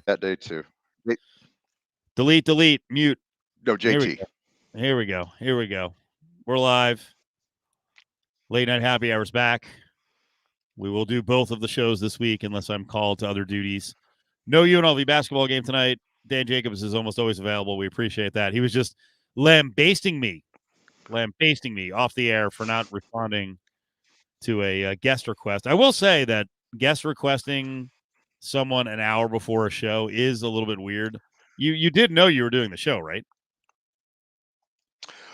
that day too. Delete, mute. No, Here we JT. go. Here we go. We're live. Late night happy hours back. We will do both of the shows this week unless I'm called to other duties. No UNLV basketball game tonight. Dan Jacobs is almost always available. We appreciate that. He was just lambasting me off the air for not responding to a guest request. I will say that guest requesting someone an hour before a show is a little bit weird. You did know you were doing the show, right?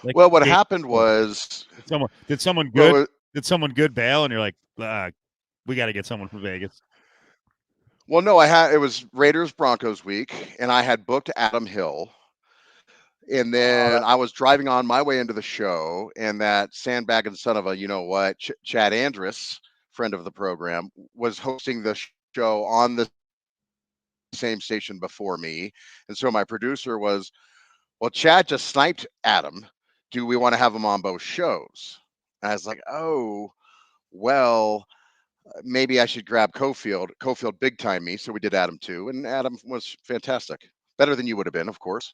Like, Well, what happened was, did someone well, good did someone good bail, and you're like, we got to get someone from Vegas. well, no, it was Raiders Broncos week, and I had booked Adam Hill, and then I was driving on my way into the show, and that sandbagging son of a, you know what, Chad Andrus, friend of the program, was hosting the show on the same station before me, and so my producer was, well, Chad just sniped Adam. Do we want to have him on both shows? And I was like, oh, well, maybe I should grab Cofield. Cofield big time me, so we did Adam too, and Adam was fantastic. Better than you would have been, of course.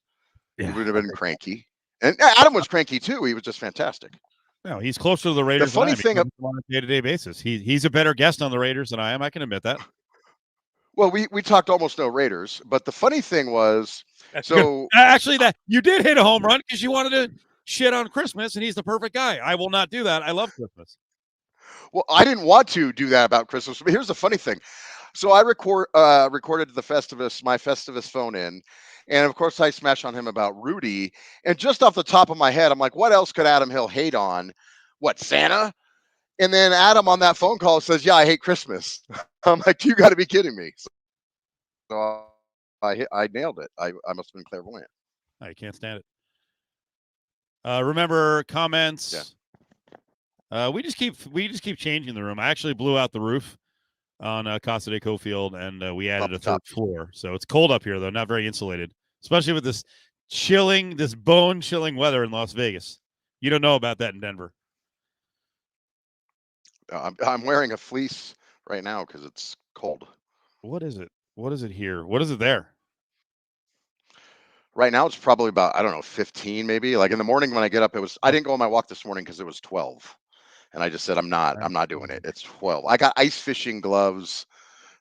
You Yeah, would have been cranky, and Adam was cranky too. He was just fantastic. no, he's closer to the The Raiders than I funny am. He thing, comes on a day-to-day basis. He's a better guest on the Raiders than I am. I can admit that. well, we talked almost no Raiders, but the funny thing was, That's good. so Actually, that you did hit a home run because you wanted to shit on Christmas, and he's the perfect guy. I will not do that. I love Christmas. well, I didn't want to do that about Christmas. But here's the funny thing. So I recorded the Festivus, my Festivus phone in, and of course I smash on him about Rudy. And just off the top of my head, I'm like, what else could Adam Hill hate on? What, Santa? And then Adam on that phone call says, "Yeah, I hate Christmas." I'm like, "You got to be kidding me!" So I nailed it. I must have been clairvoyant. I can't stand it. Remember Yeah. comments. We just keep changing the room. I actually blew out the roof on Casa de Cofield, and we added Off a the third top. floor. So it's cold up here, though, not very insulated, especially with this bone chilling weather in Las Vegas. You don't know about that in Denver. I'm wearing a fleece right now because it's cold. What is it? What is it here? What is it there? Right now it's probably about, I don't know, 15 maybe. Like in the morning when I get up, I Oh, didn't go on my walk this morning because it was 12. And I just said, right. I'm not doing it. It's 12. I got ice fishing gloves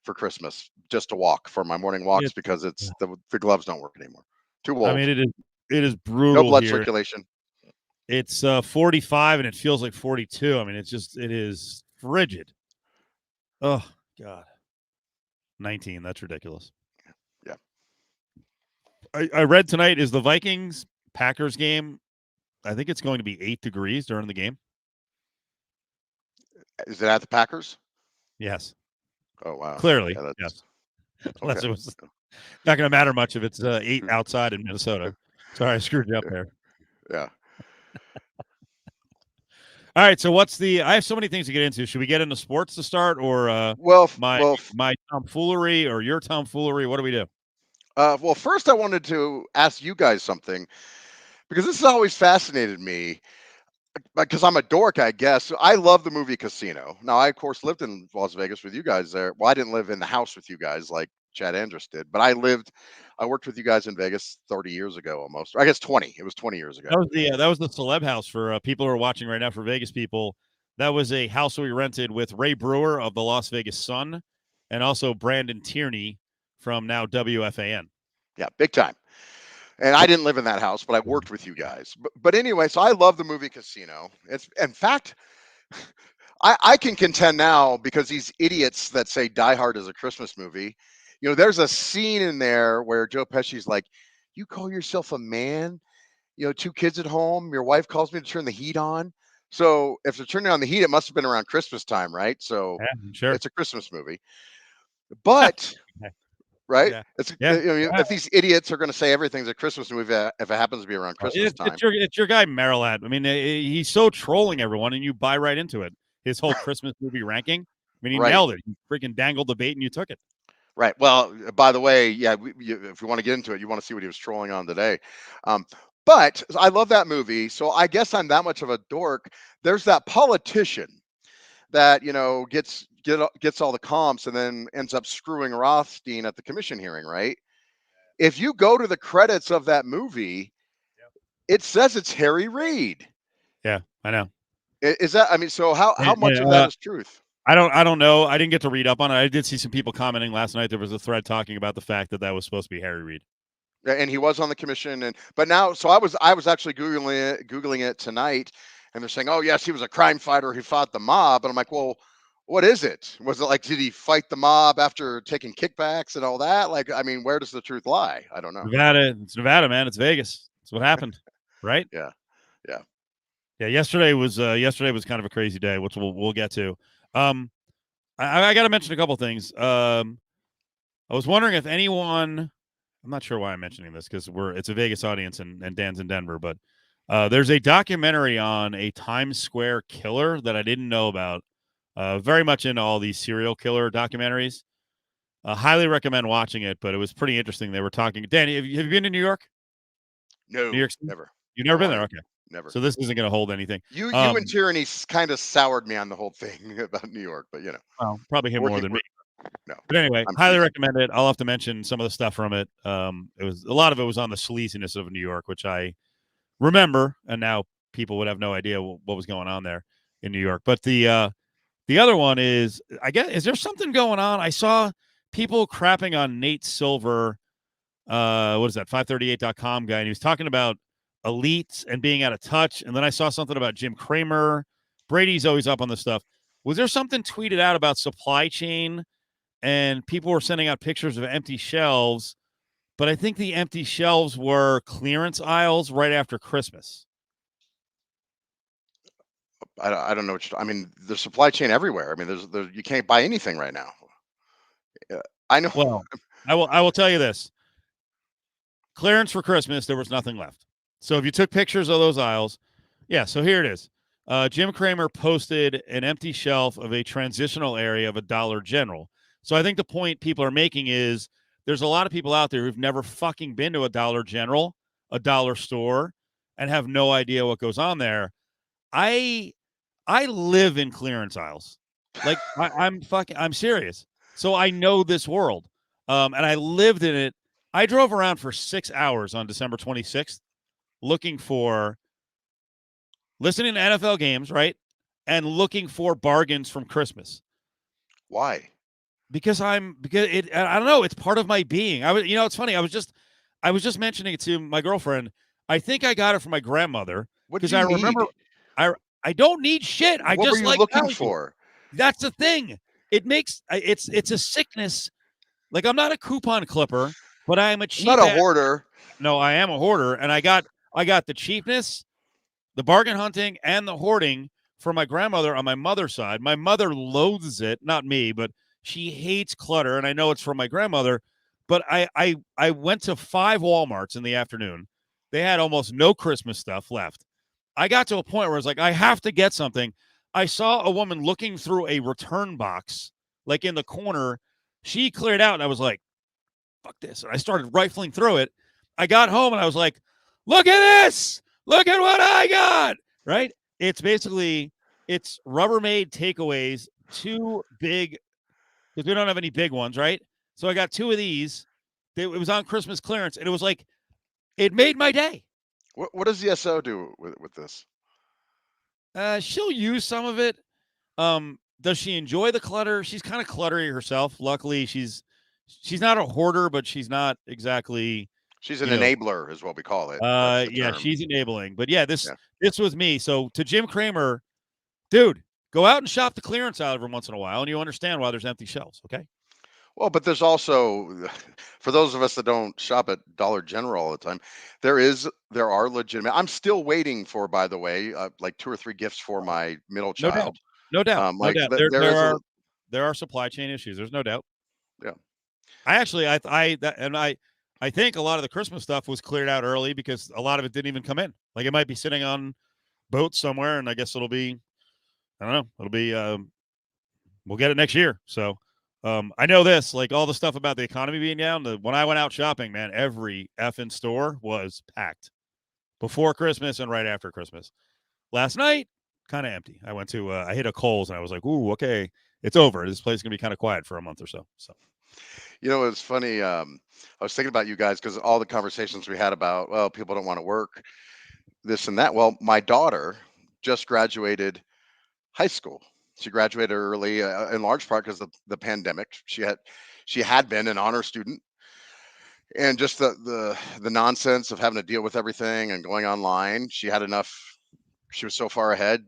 for Christmas just to walk for my morning walks It's, because the gloves don't work anymore. Too I old. mean, it is No brutal blood here. circulation. It's 45 and it feels like 42. I mean, it is frigid. Oh God, 19. That's ridiculous. Yeah. I read tonight is the Vikings Packers game. I think it's going to be 8 degrees during the game. Is it at the Packers? Yes, Oh wow. clearly, Yeah, that's yes. okay. Unless it was not going to matter much if it's 8 outside in Minnesota. Sorry, I screwed you up there. Yeah. All right, so I have so many things to get into. Should we get into sports to start, or Well, my well, my tomfoolery, or your tomfoolery? What do we do? well. First, I wanted to ask you guys something because this has always fascinated me. Because I'm a dork, I guess. So I love the movie Casino. Now, I of course lived in Las Vegas with you guys there. Well, I didn't live in the house with you guys like Chad Andrus did, but I worked with you guys in Vegas 30 years ago almost. I guess 20. It was 20 years ago. That was the celeb house for people who are watching right now. For Vegas people, that was a house we rented with Ray Brewer of the Las Vegas Sun, and also Brandon Tierney from now WFAN. Yeah, big time. And I didn't live in that house, but I worked with you guys. But anyway, so I love the movie Casino. It's in fact, I can contend now because these idiots that say Die Hard is a Christmas movie, there's a scene in there where Joe Pesci's like, "You call yourself a man? 2 kids at home. Your wife calls me to turn the heat on." So if they're turning on the heat, it must have been around Christmas time, right? So Yeah, sure. it's a Christmas movie. But right, Yeah, it's yeah. if these idiots are going to say everything's a Christmas movie if it happens to be around Christmas time. It's your guy Marilat. I mean, he's so trolling everyone, and you buy right into it. His whole Christmas movie ranking. I mean, he Right. nailed it. He freaking dangled the bait, and you took it. Right. Well, by the way, yeah, if we want to get into it, you want to see what he was trolling on today. Um, but I love that movie. So I guess I'm that much of a dork. There's that politician that gets gets all the comps and then ends up screwing Rothstein at the commission hearing, right? If you go to the credits of that movie, it says it's Harry Reid. Yeah, I know. Is that? I mean, so how much of that is truth? I don't know. I didn't get to read up on it. I did see some people commenting last night. There was a thread talking about the fact that was supposed to be Harry Reid. And he was on the commission, but now, so I was actually googling it tonight, and they're saying, oh yes, he was a crime fighter who fought the mob, and I'm like, well, what is it? Was it like, did he fight the mob after taking kickbacks and all that? Like, I mean, where does the truth lie? I don't know. Nevada, it's Nevada, man. It's Vegas. That's what happened, right? Yeah. Yesterday was kind of a crazy day, which we'll get to. I got to mention a couple things. I was wondering if anyone. I'm not sure why I'm mentioning this because it's a Vegas audience and Dan's in Denver, but there's a documentary on a Times Square killer that I didn't know about. Very much into all these serial killer documentaries. Highly recommend watching it, but it was pretty interesting. They were talking. Danny, have you been to New York? No, New York City? never. You've never been there? Okay. Never. So this isn't going to hold anything. You and Tyranny kind of soured me on the whole thing about New York, but well, probably him more than me. No. But anyway, highly recommend it. I'll have to mention some of the stuff from it. It was a lot of it was on the sleaziness of New York, which I remember, and now people would have no idea what was going on there in New York. But the other one is, I guess, is there something going on? I saw people crapping on Nate Silver. What is that? 538.com guy, and he was talking about elites and being out of touch. And then I saw something about Jim Cramer. Brady's always up on this stuff. Was there something tweeted out about supply chain? And people were sending out pictures of empty shelves, but I think the empty shelves were clearance aisles right after Christmas. I don't know what I mean. There's supply chain everywhere. I mean, there's you can't buy anything right now. I know. Well, I will tell you this. Clearance for Christmas, there was nothing left. So if you took pictures of those aisles, yeah, so here it is. Jim Cramer posted an empty shelf of a transitional area of a Dollar General. So I think the point people are making is there's a lot of people out there who've never fucking been to a Dollar General, a dollar store, and have no idea what goes on there. I live in clearance aisles. Like I'm serious. So I know this world. And I lived in it. I drove around for 6 hours on December 26th listening to NFL games, right? And looking for bargains from Christmas. Why? Because I don't know, it's part of my being. It's funny. I was just mentioning it to my girlfriend. I think I got it from my grandmother because I remember I don't need shit. I what just were you like looking for? That's the thing. It makes it's a sickness. Like I'm not a coupon clipper, but I am a cheap. Not a hoarder. No, I am a hoarder, and I got the cheapness, the bargain hunting, and the hoarding from my grandmother on my mother's side. My mother loathes it, not me, but she hates clutter, and I know it's from my grandmother. But I went to 5 Walmarts in the afternoon. They had almost no Christmas stuff left. I got to a point where I was like, I have to get something. I saw a woman looking through a return box, like in the corner. She cleared out, and I was like, fuck this. And I started rifling through it. I got home, and I was like, look at this. Look at what I got. Right? It's basically, it's Rubbermaid takeaways, 2 big, because we don't have any big ones, right? So I got 2 of these. It was on Christmas clearance, and it was like, it made my day. What does the SO do with this? She'll use some of it. Does she enjoy the clutter? She's kind of cluttery herself. Luckily, she's not a hoarder, but she's not exactly. She's an enabler, is what we call it. Yeah, she's enabling. But yeah, this was me. So to Jim Cramer, dude, go out and shop the clearance aisle every once in a while, and you understand why there's empty shelves. Okay. Well, but there's also, for those of us that don't shop at Dollar General all the time, there are legitimate. I'm still waiting for, by the way, like 2 or 3 gifts for my middle child. No doubt. Like no doubt. There are supply chain issues. There's no doubt. Yeah. I think a lot of the Christmas stuff was cleared out early because a lot of it didn't even come in. Like it might be sitting on boats somewhere, and I guess it'll be, I don't know, it'll be, we'll get it next year. So I know this, like all the stuff about the economy being down. When I went out shopping, man, every effing store was packed before Christmas and right after Christmas. Last night, kind of empty. I went to, I hit a Kohl's and I was like, ooh, okay. it's over. This place is gonna be kind of quiet for a month or so. So It's funny. I was thinking about you guys because all the conversations we had about, well, people don't want to work, this and that. Well, my daughter just graduated high school. She graduated early, in large part because of the pandemic. She had been an honor student, and just the nonsense of having to deal with everything and going online. She had enough. She was so far ahead.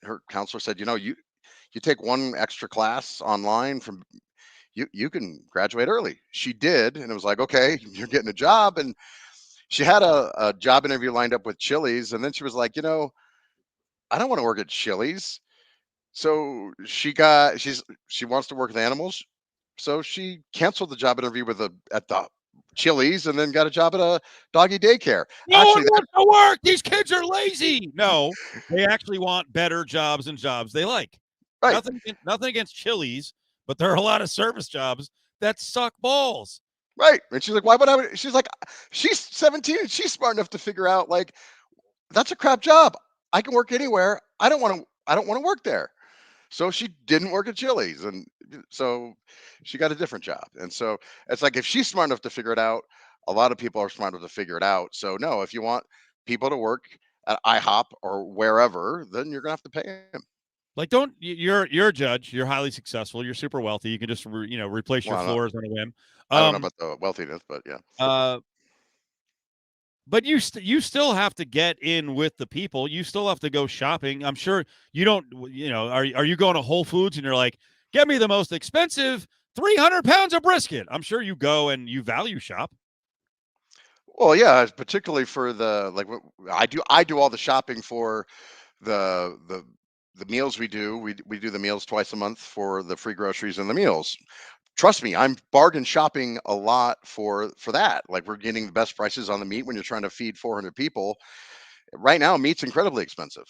Her counselor said, you take one extra class online from you can graduate early. She did, and it was like, okay, you're getting a job. And she had a job interview lined up with Chili's, and then she was like, I don't want to work at Chili's. So she wants to work with animals. So she canceled the job interview at the Chili's and then got a job at a doggy daycare. no one Actually, wants to work. These kids are lazy. No, they actually want better jobs and jobs they like. right, Nothing against Chili's, but there are a lot of service jobs that suck balls. right. And she's like, why would I? She's like, she's 17 and she's smart enough to figure out, like, that's a crap job. I can work anywhere. I don't want to. I don't want to work there. So she didn't work at Chili's, and so she got a different job. And so it's like, if she's smart enough to figure it out, a lot of people are smart enough to figure it out. So no, if you want people to work at IHOP or wherever, then you're gonna have to pay them. Like, don't you're a judge. You're highly successful. You're super wealthy. You can just replace your Well, floors on a whim. I don't know about the wealthiness, but yeah. Uh, but you still have to get in with the people. You still have to go shopping. I'm sure you don't. Are you going to Whole Foods and you're like, get me the most expensive 300 pounds of brisket? I'm sure you go and you value shop. Well, yeah, particularly for I do all the shopping for the the the meals we do. We do the meals twice a month for the free groceries and the meals. Trust me, I'm bargain shopping a lot for that. Like, we're getting the best prices on the meat when you're trying to feed 400 people. Right now, meat's incredibly expensive.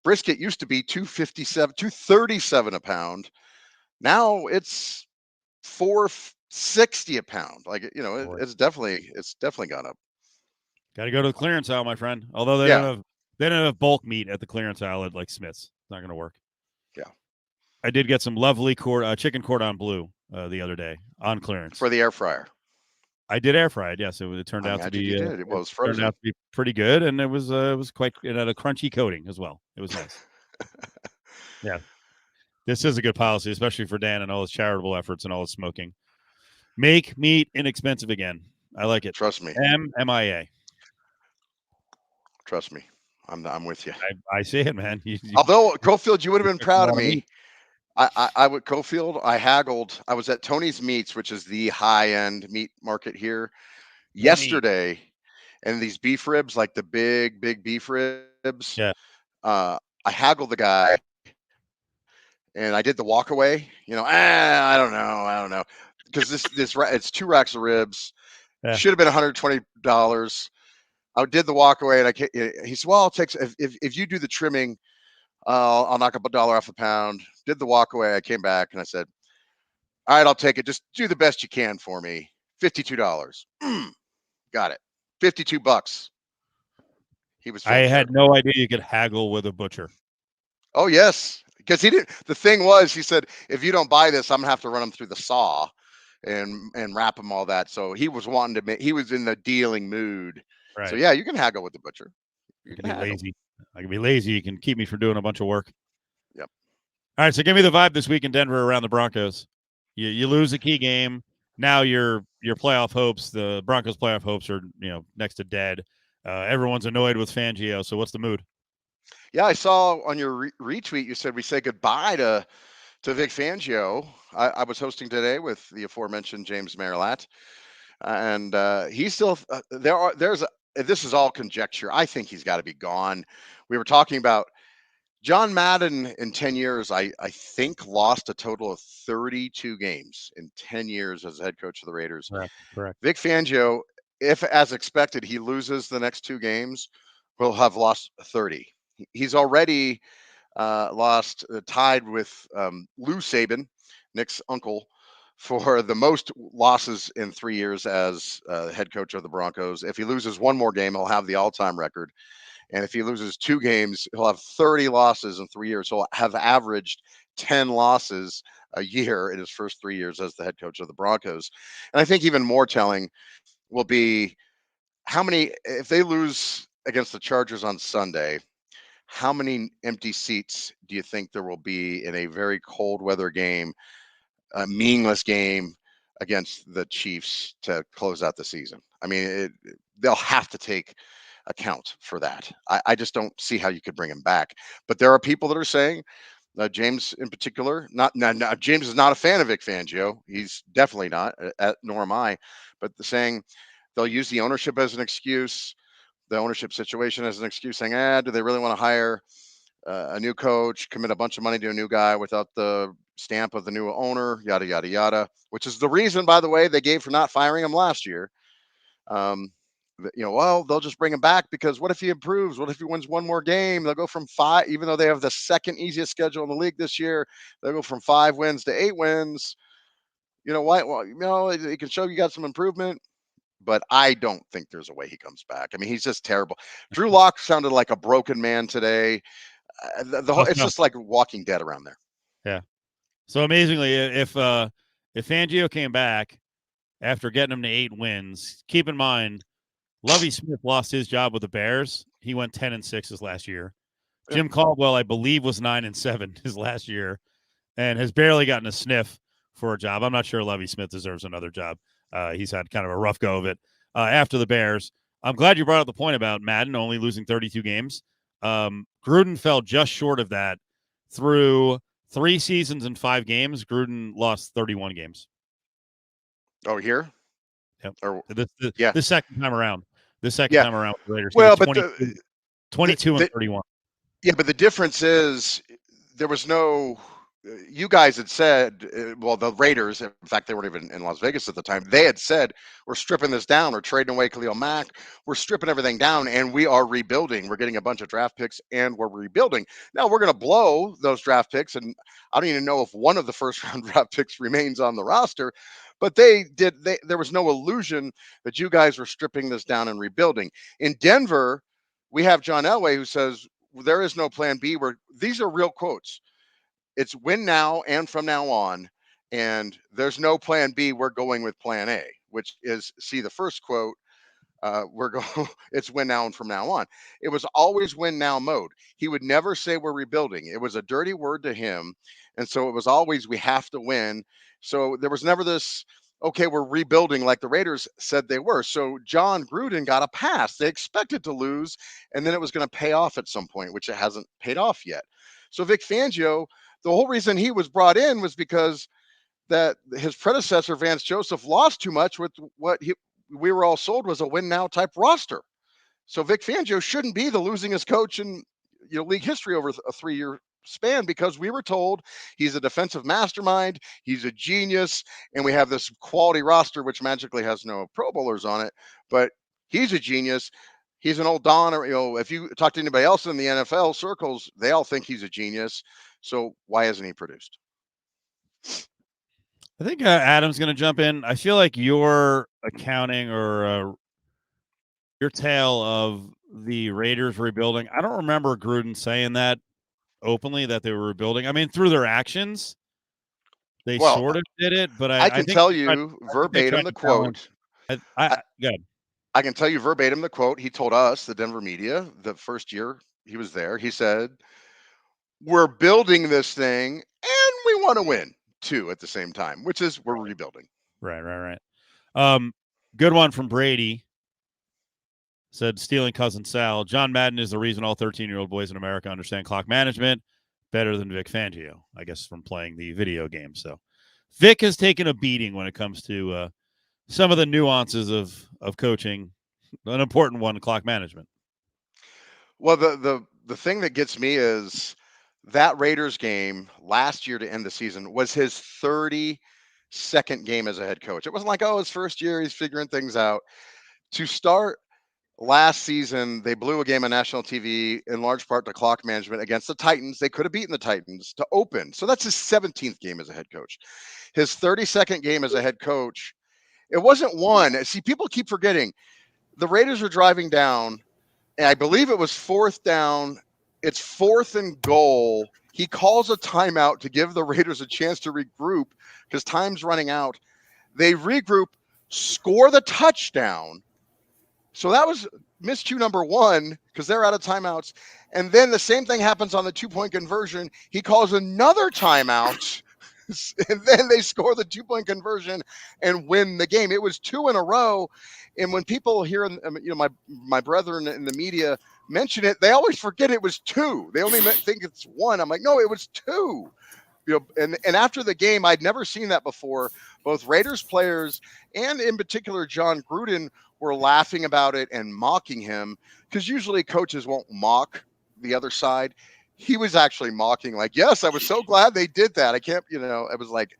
Brisket used to be 257, 237 a pound. Now it's 460 a pound. Like, it's definitely gone up. Got to go to the clearance aisle, my friend. Although Yeah, they don't have bulk meat at the clearance aisle at like Smith's. It's not going to work. yeah. I did get some lovely chicken cordon bleu the other day on clearance. For the air fryer. I did air fried. Yes, it turned I out to imagine be. you did. It was Turned frozen. out to be pretty good, and it was quite. It had a crunchy coating as well. It was nice. Yeah, this is a good policy, especially for Dan and all his charitable efforts and all his smoking. Make meat inexpensive again. I like it. Trust me. MIA. Trust me. I'm with you. I see it, man. Although, Cofield, you would have been It's a proud of lot of meat. me. I would Cofield. I haggled. I was at Tony's Meats, which is the high end meat market here, Tony. yesterday, and these beef ribs, like the big beef ribs. Yeah. I haggled the guy, and I did the walk away. I don't know, because it's 2 racks of ribs. Yeah. Should have been $120. I did the walk away, and he said, "Well, I'll take if you do the trimming, I'll knock up $1 off a pound." Did the walk away. I came back and I said, "All right, I'll take it. Just do the best you can for me. $52. Got it. $52." He was I feeling had sure. no idea you could haggle with a butcher. Oh yes, because he didn't. The thing was, he said, "If you don't buy this, I'm gonna have to run them through the saw and wrap them all that." So he was wanting to make. He was in the dealing mood. So Right. yeah, you can haggle with the butcher. I You can can be haggle. lazy. I can be lazy. You can keep me from doing a bunch of work. Yep. All right, so give me the vibe this week in Denver around the Broncos. You lose a key game. Now your playoff hopes, the Broncos' playoff hopes are next to dead. Everyone's annoyed with Fangio. So what's the mood? Yeah, I saw on your retweet you said we say goodbye to Vic Fangio. I was hosting today with the aforementioned James Marilat, and he's still this is all conjecture. I think he's got to be gone. We were talking about John Madden in 10 years. I think lost a total of 32 games in 10 years as head coach of the Raiders. Correct. Vic Fangio, if as expected he loses the next 2 games, will have lost 30. He's already lost, tied with Lou Saban, Nick's uncle, for the most losses in 3 years as head coach of the Broncos. If he loses one more game, he'll have the all-time record. And if he loses 2 games, he'll have 30 losses in 3 years. He'll have averaged 10 losses a year in his first 3 years as the head coach of the Broncos. And I think even more telling will be how many, if they lose against the Chargers on Sunday, how many empty seats do you think there will be in a very cold weather game, a meaningless game against the Chiefs to close out the season? I mean, they'll have to take account for that. I just don't see how you could bring him back. But there are people that are saying, James in particular, not James is not a fan of Vic Fangio. He's definitely not, nor am I. But saying they'll use the ownership as an excuse, the ownership situation as an excuse, saying, do they really want to hire a new coach, commit a bunch of money to a new guy without the stamp of the new owner, yada, yada, yada, which is the reason, by the way, they gave for not firing him last year. Well, they'll just bring him back because what if he improves? What if he wins one more game? They'll go from 5, even though they have the second easiest schedule in the league this year, they'll go from 5 wins to 8 wins. You know what? Well, it can show you got some improvement, but I don't think there's a way he comes back. I mean, he's just terrible. Drew Lock sounded like a broken man today. It's just like Walking Dead around there. Yeah. So amazingly, if Fangio came back after getting him to 8 wins, keep in mind, Lovie Smith lost his job with the Bears. He went 10-6 his last year. Jim Caldwell, I believe, was 9-7 his last year, and has barely gotten a sniff for a job. I'm not sure Lovie Smith deserves another job. He's had kind of a rough go of it after the Bears. I'm glad you brought up the point about Madden only losing 32 games. Gruden fell just short of that through 3 seasons and 5 games. Gruden lost 31 games. Oh, here? Yep. Or, the second time around. The second time around with the Raiders. Well, but 22 and 31. Yeah, but the difference is there was no. You guys had said, well, the Raiders, in fact, they weren't even in Las Vegas at the time. They had said, we're stripping this down. We're trading away Khalil Mack. We're stripping everything down, and we are rebuilding. We're getting a bunch of draft picks, and we're rebuilding. Now, we're going to blow those draft picks, and I don't even know if one of the first-round draft picks remains on the roster. But there was no illusion that you guys were stripping this down and rebuilding. In Denver, we have John Elway who says, there is no plan B. These are real quotes. It's win now and from now on, and there's no plan B. We're going with plan A, which is, see the first quote, it's win now and from now on. It was always win now mode. He would never say we're rebuilding. It was a dirty word to him. And so it was always, we have to win. So there was never this, okay, we're rebuilding like the Raiders said they were. So John Gruden got a pass. They expected to lose, and then it was going to pay off at some point, which it hasn't paid off yet. So Vic Fangio, the whole reason he was brought in was because that his predecessor, Vance Joseph, lost too much with what we were all sold was a win now type roster. So Vic Fangio shouldn't be the losingest coach in league history over a 3-year span, because we were told he's a defensive mastermind, he's a genius, and we have this quality roster which magically has no Pro Bowlers on it, but he's a genius. He's an old Don, or if you talk to anybody else in the NFL circles, they all think he's a genius. So why hasn't he produced? I think Adam's going to jump in. I feel like your accounting or your tale of the Raiders rebuilding, I don't remember Gruden saying that openly, that they were rebuilding. I mean, through their actions, they sort of did it, but I can tell you verbatim the quote. Good. I can tell you verbatim the quote. He told us, the Denver media, the first year he was there, he said, we're building this thing and we want to win too at the same time, which is we're rebuilding. Right. Good one from Brady. Said, stealing cousin Sal, John Madden is the reason all 13-year-old boys in America understand clock management better than Vic Fangio, I guess, from playing the video game. So Vic has taken a beating when it comes to some of the nuances of coaching, an important one, clock management. Well, the thing that gets me is that Raiders game last year to end the season was his 32nd game as a head coach. It wasn't like, his first year, he's figuring things out. To start last season, they blew a game on national TV in large part to clock management against the Titans. They could have beaten the Titans to open. So that's his 17th game as a head coach. His 32nd game as a head coach, it wasn't one. See, people keep forgetting. The Raiders are driving down, and I believe it was 4th down. It's 4th and goal He calls a timeout to give the Raiders a chance to regroup because time's running out. They regroup, score the touchdown. So that was miscue number one because they're out of timeouts. And then the same thing happens on the 2-point conversion. He calls another timeout, and then they score the 2-point conversion and win the game. It was 2 in a row. And when people hear, my brethren in the media mention it, they always forget it was 2. They only think it's 1. I'm like, no, it was 2. And after the game, I'd never seen that before. Both Raiders players and in particular John Gruden were laughing about it and mocking him, because usually coaches won't mock the other side. He was actually mocking, like, yes, I was so glad they did that. I can't, it was like,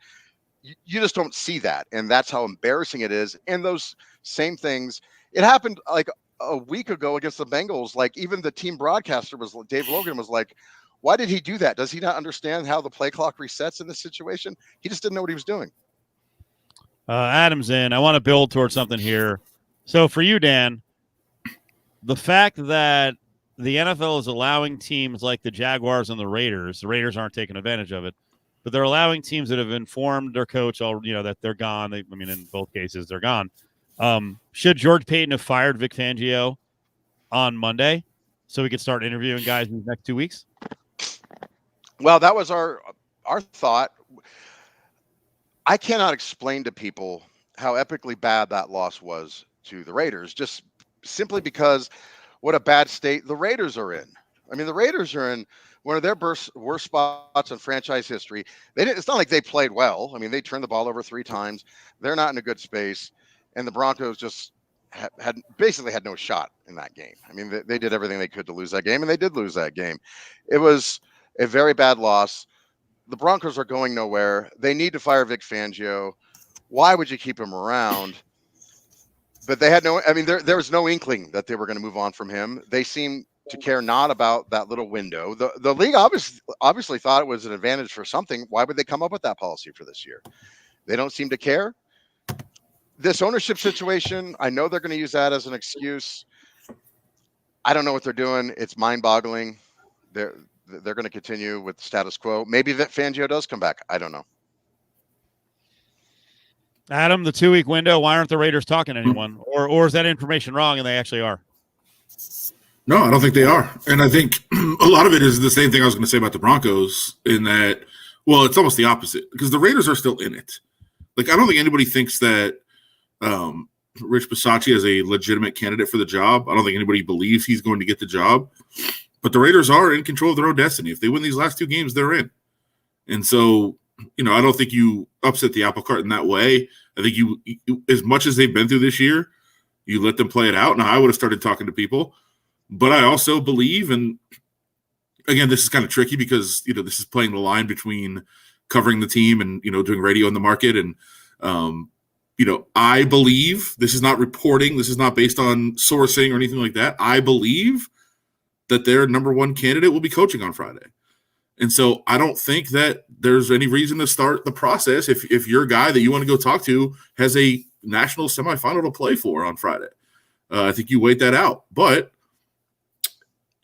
you just don't see that. And that's how embarrassing it is. And those same things, it happened like a week ago against the Bengals. Like, even the team broadcaster Dave Logan was like, why did he do that? Does he not understand how the play clock resets in this situation? He just didn't know what he was doing. Adam's in. I want to build towards something here. So for you, Dan, the fact that the NFL is allowing teams like the Jaguars and the Raiders aren't taking advantage of it, but they're allowing teams that have informed their coach, that they're gone. In both cases, they're gone. Should George Payton have fired Vic Fangio on Monday so we could start interviewing guys in the next 2 weeks? Well, that was our thought. I cannot explain to people how epically bad that loss was to the Raiders, just simply because what a bad state the Raiders are in. I mean, the Raiders are in one of their worst spots in franchise history. It's not like they played well. I mean, they turned the ball over 3 times. They're not in a good space. And the Broncos just had no shot in that game. I mean, they did everything they could to lose that game, and they did lose that game. It was a very bad loss. The Broncos are going nowhere. They need to fire Vic Fangio. Why would you keep him around? But they had there was no inkling that they were going to move on from him. They seem to care not about that little window. The league obviously thought it was an advantage for something. Why would they come up with that policy for this year? They don't seem to care. This ownership situation, I know they're going to use that as an excuse. I don't know what they're doing. It's mind-boggling. They're going to continue with the status quo. Maybe that Fangio does come back. I don't know. Adam, the 2-week window, why aren't the Raiders talking to anyone? Or is that information wrong and they actually are? No, I don't think they are. And I think a lot of it is the same thing I was going to say about the Broncos in that, well, it's almost the opposite because the Raiders are still in it. Like, I don't think anybody thinks that Rich Bisaccia is a legitimate candidate for the job. I don't think anybody believes he's going to get the job. But the Raiders are in control of their own destiny. If they win these last 2 games, they're in. And so, I don't think you upset the apple cart in that way. I think you as much as they've been through this year, you let them play it out. Now, I would have started talking to people. But I also believe, and again, this is kind of tricky because, this is playing the line between covering the team and, doing radio in the market. And, I believe, this is not reporting, this is not based on sourcing or anything like that. I believe that their number 1 candidate will be coaching on Friday. And so I don't think that there's any reason to start the process if your guy that you want to go talk to has a national semifinal to play for on Friday. I think you wait that out. But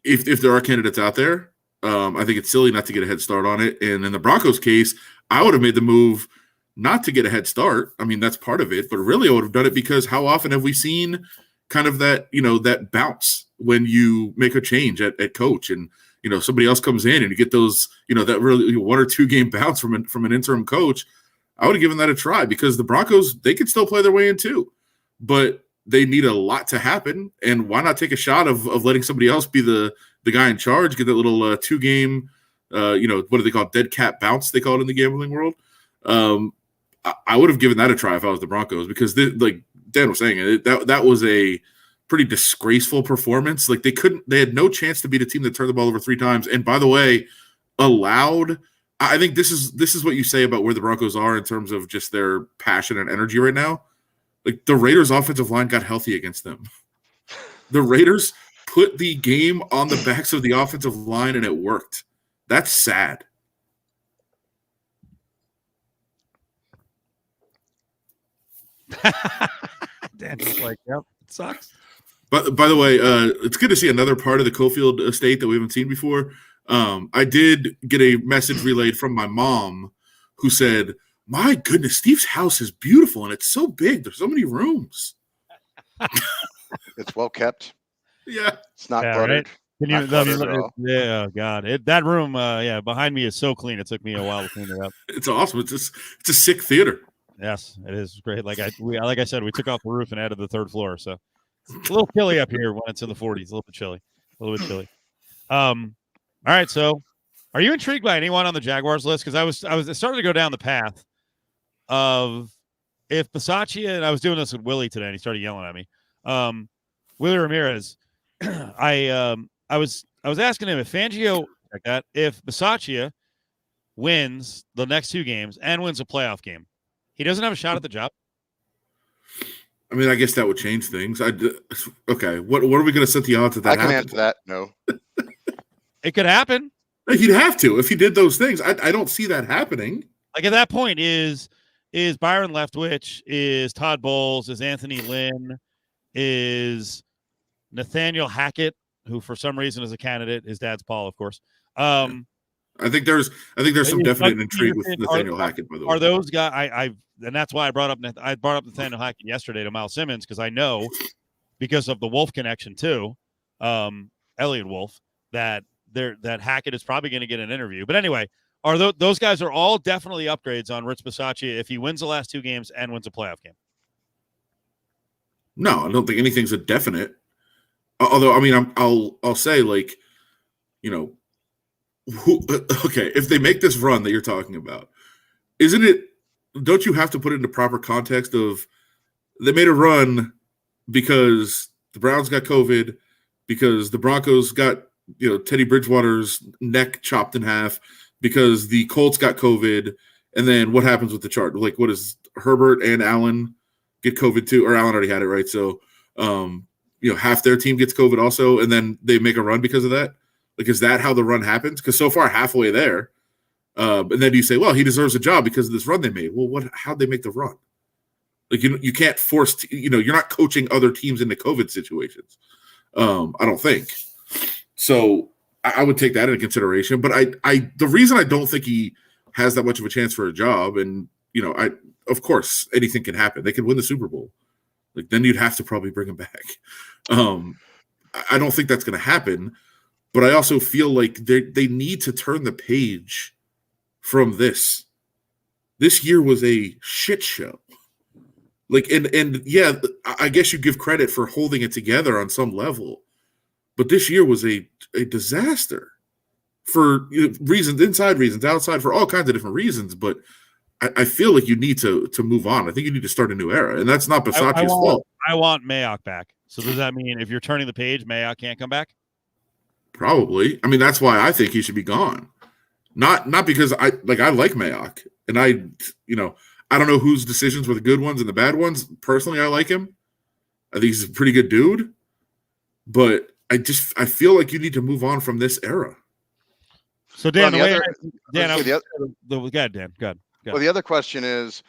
if there are candidates out there, I think it's silly not to get a head start on it. And in the Broncos case, I would have made the move not to get a head start. I mean, that's part of it. But really, I would have done it because how often have we seen kind of that, that bounce when you make a change at coach and, somebody else comes in and you get those, that really 1 or 2 game bounce from an interim coach. I would have given that a try because the Broncos, they could still play their way in too. But they need a lot to happen, and why not take a shot of letting somebody else be the guy in charge, get that little 2-game, what do they call it, dead cat bounce, they call it in the gambling world. I would have given that a try if I was the Broncos because, like Dan was saying, that was a pretty disgraceful performance. Like they had no chance to beat a team that turned the ball over 3 times, and by the way, allowed. I think this is what you say about where the Broncos are in terms of just their passion and energy right now. Like the Raiders' offensive line got healthy against them. The Raiders put the game on the backs of the offensive line, and it worked. That's sad. Dan's like, yep, it sucks. But by the way, it's good to see another part of the Cofield estate that we haven't seen before. I did get a message relayed from my mom who said, "My goodness, Steve's house is beautiful and it's so big. There's so many rooms." It's well kept. Yeah, it's not Yeah, cluttered. right? Can you, yeah, oh God, that room, behind me is so clean. It took me a while to clean it up. it's awesome. It's a sick theater. Yes, it is great. Like I said, we took off the roof and added the third floor, so it's a little chilly up here when it's in the 40s. A little bit chilly. All right. So, are you intrigued by anyone on the Jaguars list? Because I was starting to go down the path of if Bisaccia, and I was doing this with Willie today, and he started yelling at me. Willie Ramirez, I was asking him if Fangio like that, if Bisaccia wins the next 2 games and wins a playoff game, he doesn't have a shot at the job. I mean, I guess that would change things. Okay, what are we going to set the odds of that? I can answer that. No, it could happen. He'd have to if he did those things. I don't see that happening. Like at that point, is Byron Leftwich, is Todd Bowles, is Anthony Lynn, is Nathaniel Hackett, who for some reason is a candidate. His dad's Paul, of course. I think there's some definite intrigue with Nathaniel Hackett. By the way, are those guys? And that's why I brought up Nathaniel Hackett yesterday to Miles Simmons, because I know because of the Wolf connection too, Elliot Wolf, that Hackett is probably going to get an interview. But anyway, those guys are all definitely upgrades on Rich Bisaccia if he wins the last 2 games and wins a playoff game. No, I don't think anything's a definite. Although, I mean, I'll say, like, you know, if they make this run that you're talking about, don't you have to put it into proper context of they made a run because the Browns got COVID, because the Broncos got, Teddy Bridgewater's neck chopped in half, because the Colts got COVID, and then what happens with the chart? Like, what is Herbert and Allen get COVID too? Or Allen already had it, right? So, half their team gets COVID also, and then they make a run because of that. Like, is that how the run happens? Because so far, halfway there. And then you say, well, he deserves a job because of this run they made. Well, how'd they make the run? Like, you can't force, you're not coaching other teams into COVID situations. I don't think. So I would take that into consideration. But the reason I don't think he has that much of a chance for a job, and, of course, anything can happen. They could win the Super Bowl. Like, then you'd have to probably bring him back. I don't think that's going to happen. But I also feel like they need to turn the page from this. This year was a shit show. Like, and yeah, I guess you give credit for holding it together on some level. But this year was a disaster for reasons, inside reasons, outside, for all kinds of different reasons. But I feel like you need to move on. I think you need to start a new era. And that's not Bisaccia's fault. I want Mayock back. So does that mean if you're turning the page, Mayock can't come back? Probably. I mean, that's why I think he should be gone. Not because I like Mayock, and I don't know whose decisions were the good ones and the bad ones. Personally, I like him. I think he's a pretty good dude, but I feel like you need to move on from this era. So Dan, Well, the the other question is,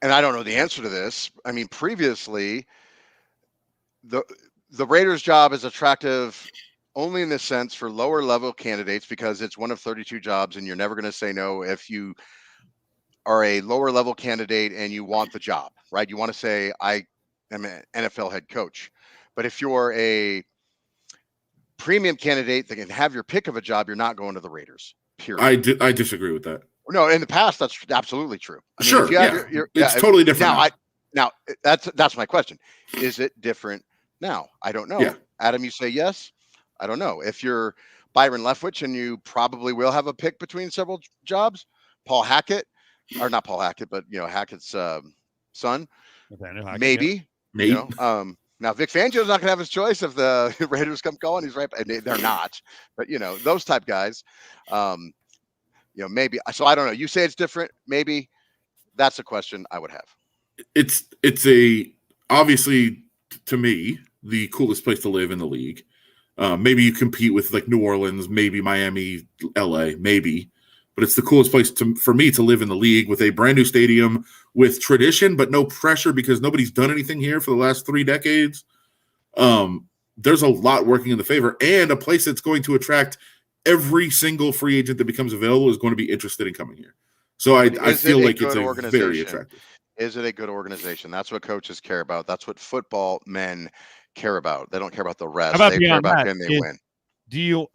and I don't know the answer to this. I mean, previously, the Raiders' job is attractive only in the sense for lower level candidates because it's one of 32 jobs, and you're never going to say no if you are a lower level candidate and you want the job, right? You want to say, I am an NFL head coach. But if you're a premium candidate that can have your pick of a job, you're not going to the Raiders, period. I disagree with that. No, in the past, that's absolutely true. I mean, sure, it's totally different. Now, that's my question. Is it different now? I don't know. Yeah. Adam, you say yes. I don't know. If you're Byron Leftwich and you probably will have a pick between several jobs, Paul Hackett, or not Paul Hackett, but Hackett's son, Hackett, maybe. Yeah. Now Vic Fangio's not going to have his choice if the Raiders come calling. He's right, they're not. But those type guys, maybe. So I don't know. You say it's different. Maybe that's a question I would have. It's obviously to me the coolest place to live in the league. Maybe you compete with like New Orleans, maybe Miami, LA, maybe, but it's the coolest place for me to live in the league with a brand new stadium with tradition, but no pressure because nobody's done anything here for the last 3 decades. There's a lot working in the favor and a place that's going to attract every single free agent that becomes available is going to be interested in coming here. So I feel like it's a very attractive. Is it a good organization? That's what coaches care about. That's what football men care about. They don't care about the rest. How about They care beyond about that? can they win. Do you,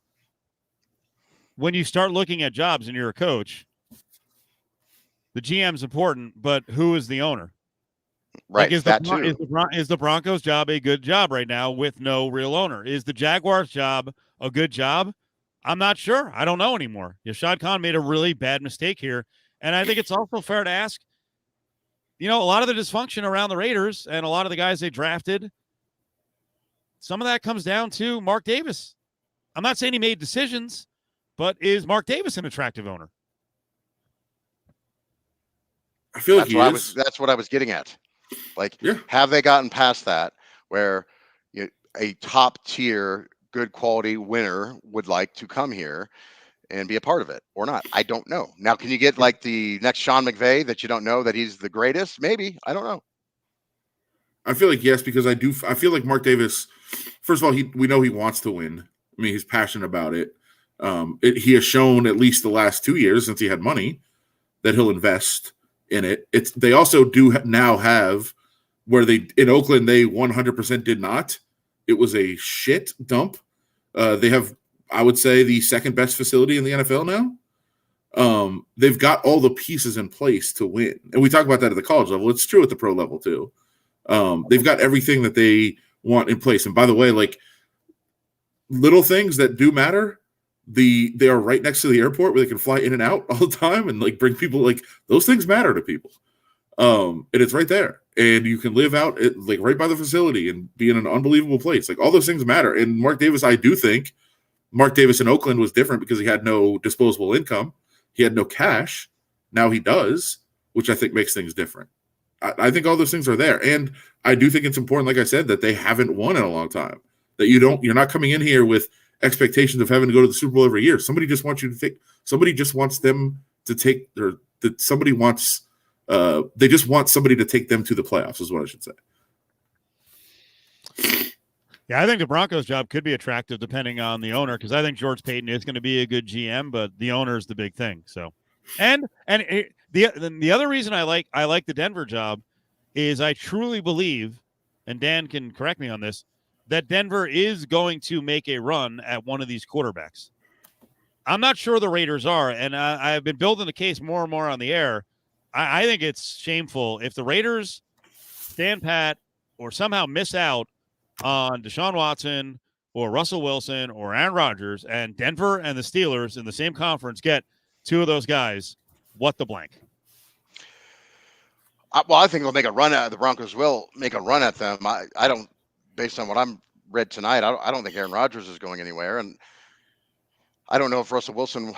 when you start looking at jobs and you're a coach, the GM's important, but who is the owner? Right. Like, is the Broncos' job a good job right now with no real owner? Is the Jaguars' job a good job? I'm not sure. I don't know anymore. Shad Khan made a really bad mistake here. And I think it's also fair to ask, a lot of the dysfunction around the Raiders and a lot of the guys they drafted, some of that comes down to Mark Davis. I'm not saying he made decisions, but is Mark Davis an attractive owner? I feel like that's what I was getting at. Have they gotten past that where a top tier, good quality winner would like to come here and be a part of it or not? I don't know. Now, can you get like the next Sean McVay that you don't know that he's the greatest? Maybe. I don't know. I feel like yes, because I feel like Mark Davis, first of all, we know he wants to win. I mean, he's passionate about it. He has shown at least the last 2 years since he had money that he'll invest in it. They also do now have where in Oakland, they 100% did not. It was a shit dump. They have, I would say, the second best facility in the NFL now. They've got all the pieces in place to win. And we talk about that at the college level. It's true at the pro level too. They've got everything that they want in place. And by the way, like little things that do matter, they are right next to the airport where they can fly in and out all the time and like bring people, like those things matter to people. And it's right there. And you can live out like right by the facility and be in an unbelievable place. Like all those things matter. And Mark Davis, I do think Mark Davis in Oakland was different because he had no disposable income. He had no cash. Now he does, which I think makes things different. I think all those things are there. And I do think it's important, like I said, that they haven't won in a long time. That you're not coming in here with expectations of having to go to the Super Bowl every year. Somebody just wants you to think, somebody just wants them to take, or that somebody wants, they just want somebody to take them to the playoffs is what I should say. Yeah, I think the Broncos job could be attractive depending on the owner, because I think George Payton is going to be a good GM, but the owner is the big thing. So, and the other reason I like the Denver job is I truly believe, and Dan can correct me on this, that Denver is going to make a run at one of these quarterbacks. I'm not sure the Raiders are, and I've been building the case more and more on the air. I think it's shameful if the Raiders stand pat or somehow miss out on Deshaun Watson or Russell Wilson or Aaron Rodgers, and Denver and the Steelers in the same conference get two of those guys. What the blank? Well, I think they'll make a run at the Broncos. Will make a run at them. I don't, based on what I'm read tonight, I don't think Aaron Rodgers is going anywhere, and I don't know if Russell Wilson.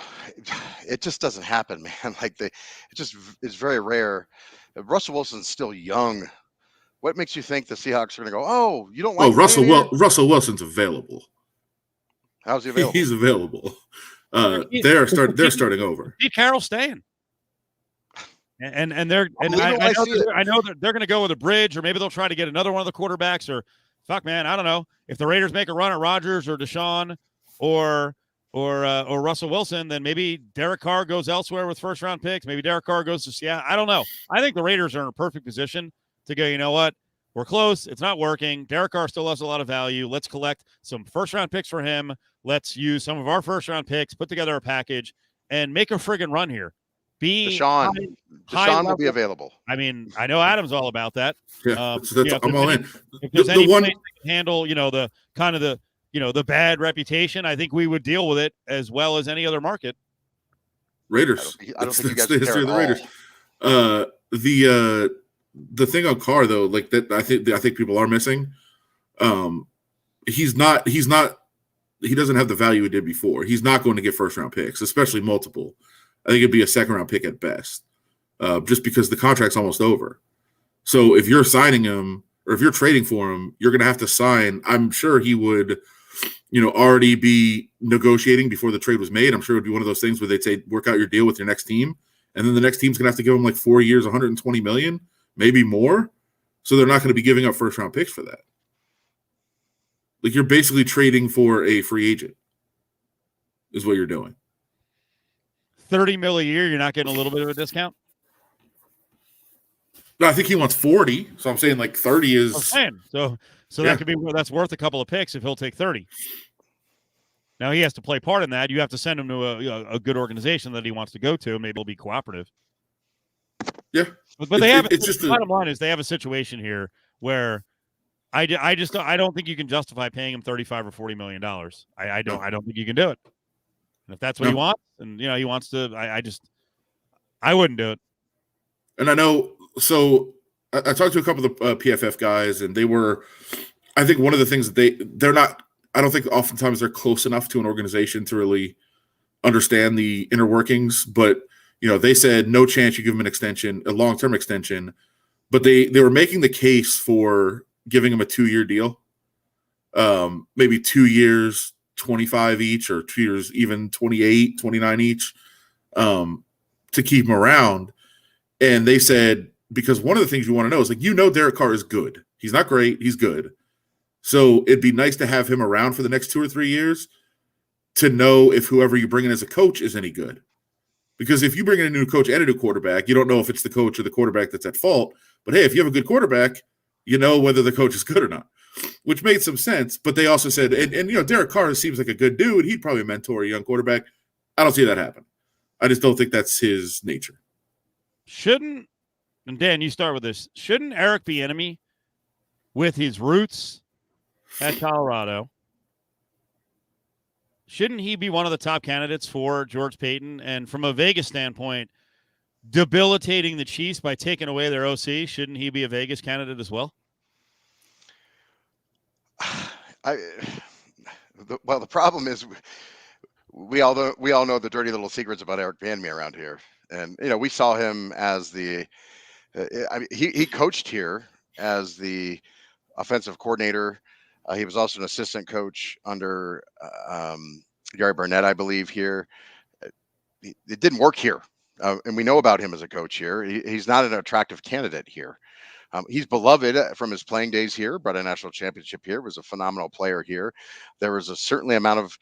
It just doesn't happen, man. It just is very rare. Russell Wilson's still young. What makes you think the Seahawks are going to go? Oh, you don't like? Russell Wilson's available. How's he available? He's available. They're starting over. Pete Carroll's staying. I know that they're going to go with a bridge, or maybe they'll try to get another one of the quarterbacks. Or fuck, man, I don't know. If the Raiders make a run at Rodgers or Deshaun or Russell Wilson, then maybe Derek Carr goes elsewhere with first round picks. Maybe Derek Carr goes to Seattle. I don't know. I think the Raiders are in a perfect position to go, you know what? We're close. It's not working. Derek Carr still has a lot of value. Let's collect some first round picks for him. Let's use some of our first round picks, put together a package, and make a friggin' run here. Deshaun will be available. I mean, I know Adam's all about that. Yeah, I'm all in. If there's any place that can handle, the kind of the bad reputation, I think we would deal with it as well as any other market. Raiders. I don't think you guys the history of the Raiders. The thing on Carr though, like that, I think people are missing. He doesn't have the value he did before. He's not going to get first round picks, especially multiple. I think it'd be a second round pick at best, just because the contract's almost over. So if you're signing him or if you're trading for him, you're going to have to sign. I'm sure he would, already be negotiating before the trade was made. I'm sure it would be one of those things where they'd say, work out your deal with your next team. And then the next team's going to have to give him like 4 years, $120 million, maybe more. So they're not going to be giving up first round picks for that. Like you're basically trading for a free agent. is what you're doing. $30 million a year, you're not getting a little bit of a discount? No, I think he wants 40. So I'm saying like 30 is. I'm saying. So Yeah. that could be, that's worth a couple of picks if he'll take 30. Now he has to play part in that. You have to send him to a good organization that he wants to go to. Maybe he'll be cooperative. Yeah. But they have, it's just the bottom line is they have a situation here where I don't think you can justify paying him $35 or $40 million. I don't think you can do it. And if that's what he wants, and he wants to, I wouldn't do it. And I know, so I talked to a couple of the PFF guys, and they were, I think one of the things that they're not, I don't think oftentimes they're close enough to an organization to really understand the inner workings, but they said no chance you give him an extension, a long-term extension, but they were making the case for giving him a 2-year deal, maybe 2 years, 25 each, or 2 years, even 28, 29 each, to keep him around. And they said, because one of the things you want to know is Derek Carr is good. He's not great. He's good. So it'd be nice to have him around for the next 2 or 3 years to know if whoever you bring in as a coach is any good. Because if you bring in a new coach and a new quarterback, you don't know if it's the coach or the quarterback that's at fault. But hey, if you have a good quarterback, you know whether the coach is good or not, which made some sense. But they also said, and Derek Carr seems like a good dude. He'd probably mentor a young quarterback. I don't see that happen. I just don't think that's his nature. Shouldn't, and Dan, you start with this, shouldn't Eric Bieniemy, with his roots at Colorado, shouldn't he be one of the top candidates for George Paton? And from a Vegas standpoint, debilitating the Chiefs by taking away their OC, shouldn't he be a Vegas candidate as well? The problem is we all know the dirty little secrets about Eric Bieniemy around here, and we saw him as the he coached here as the offensive coordinator. He was also an assistant coach under Gary Barnett, I believe. Here, it didn't work here, and we know about him as a coach here. He's not an attractive candidate here. He's beloved from his playing days here, brought a national championship here, was a phenomenal player here. There was a certainly amount of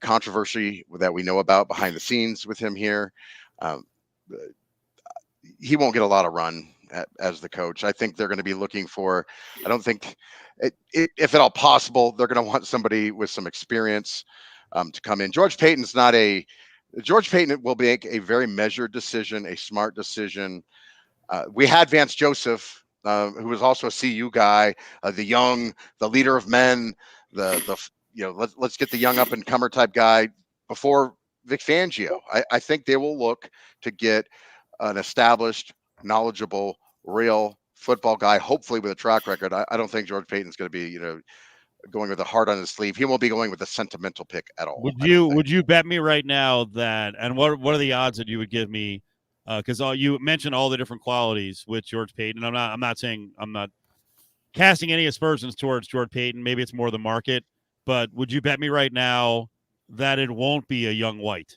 controversy that we know about behind the scenes with him here. He won't get a lot of run as the coach. I think they're going to be looking for, I don't think, if at all possible, they're going to want somebody with some experience to come in. George Paton will make a very measured decision, a smart decision. We had Vance Joseph, who was also a CU guy, the leader of men, let's get the young up and comer type guy before Vic Fangio. I think they will look to get an established, knowledgeable, real football guy, hopefully with a track record. I don't think George Paton's going to be, going with a heart on his sleeve. He won't be going with a sentimental pick at all. Would you bet me right now that, and what are the odds that you would give me? Because you mentioned all the different qualities with George Paton. I'm not saying, I'm not casting any aspersions towards George Paton. Maybe it's more the market, but would you bet me right now that it won't be a young White?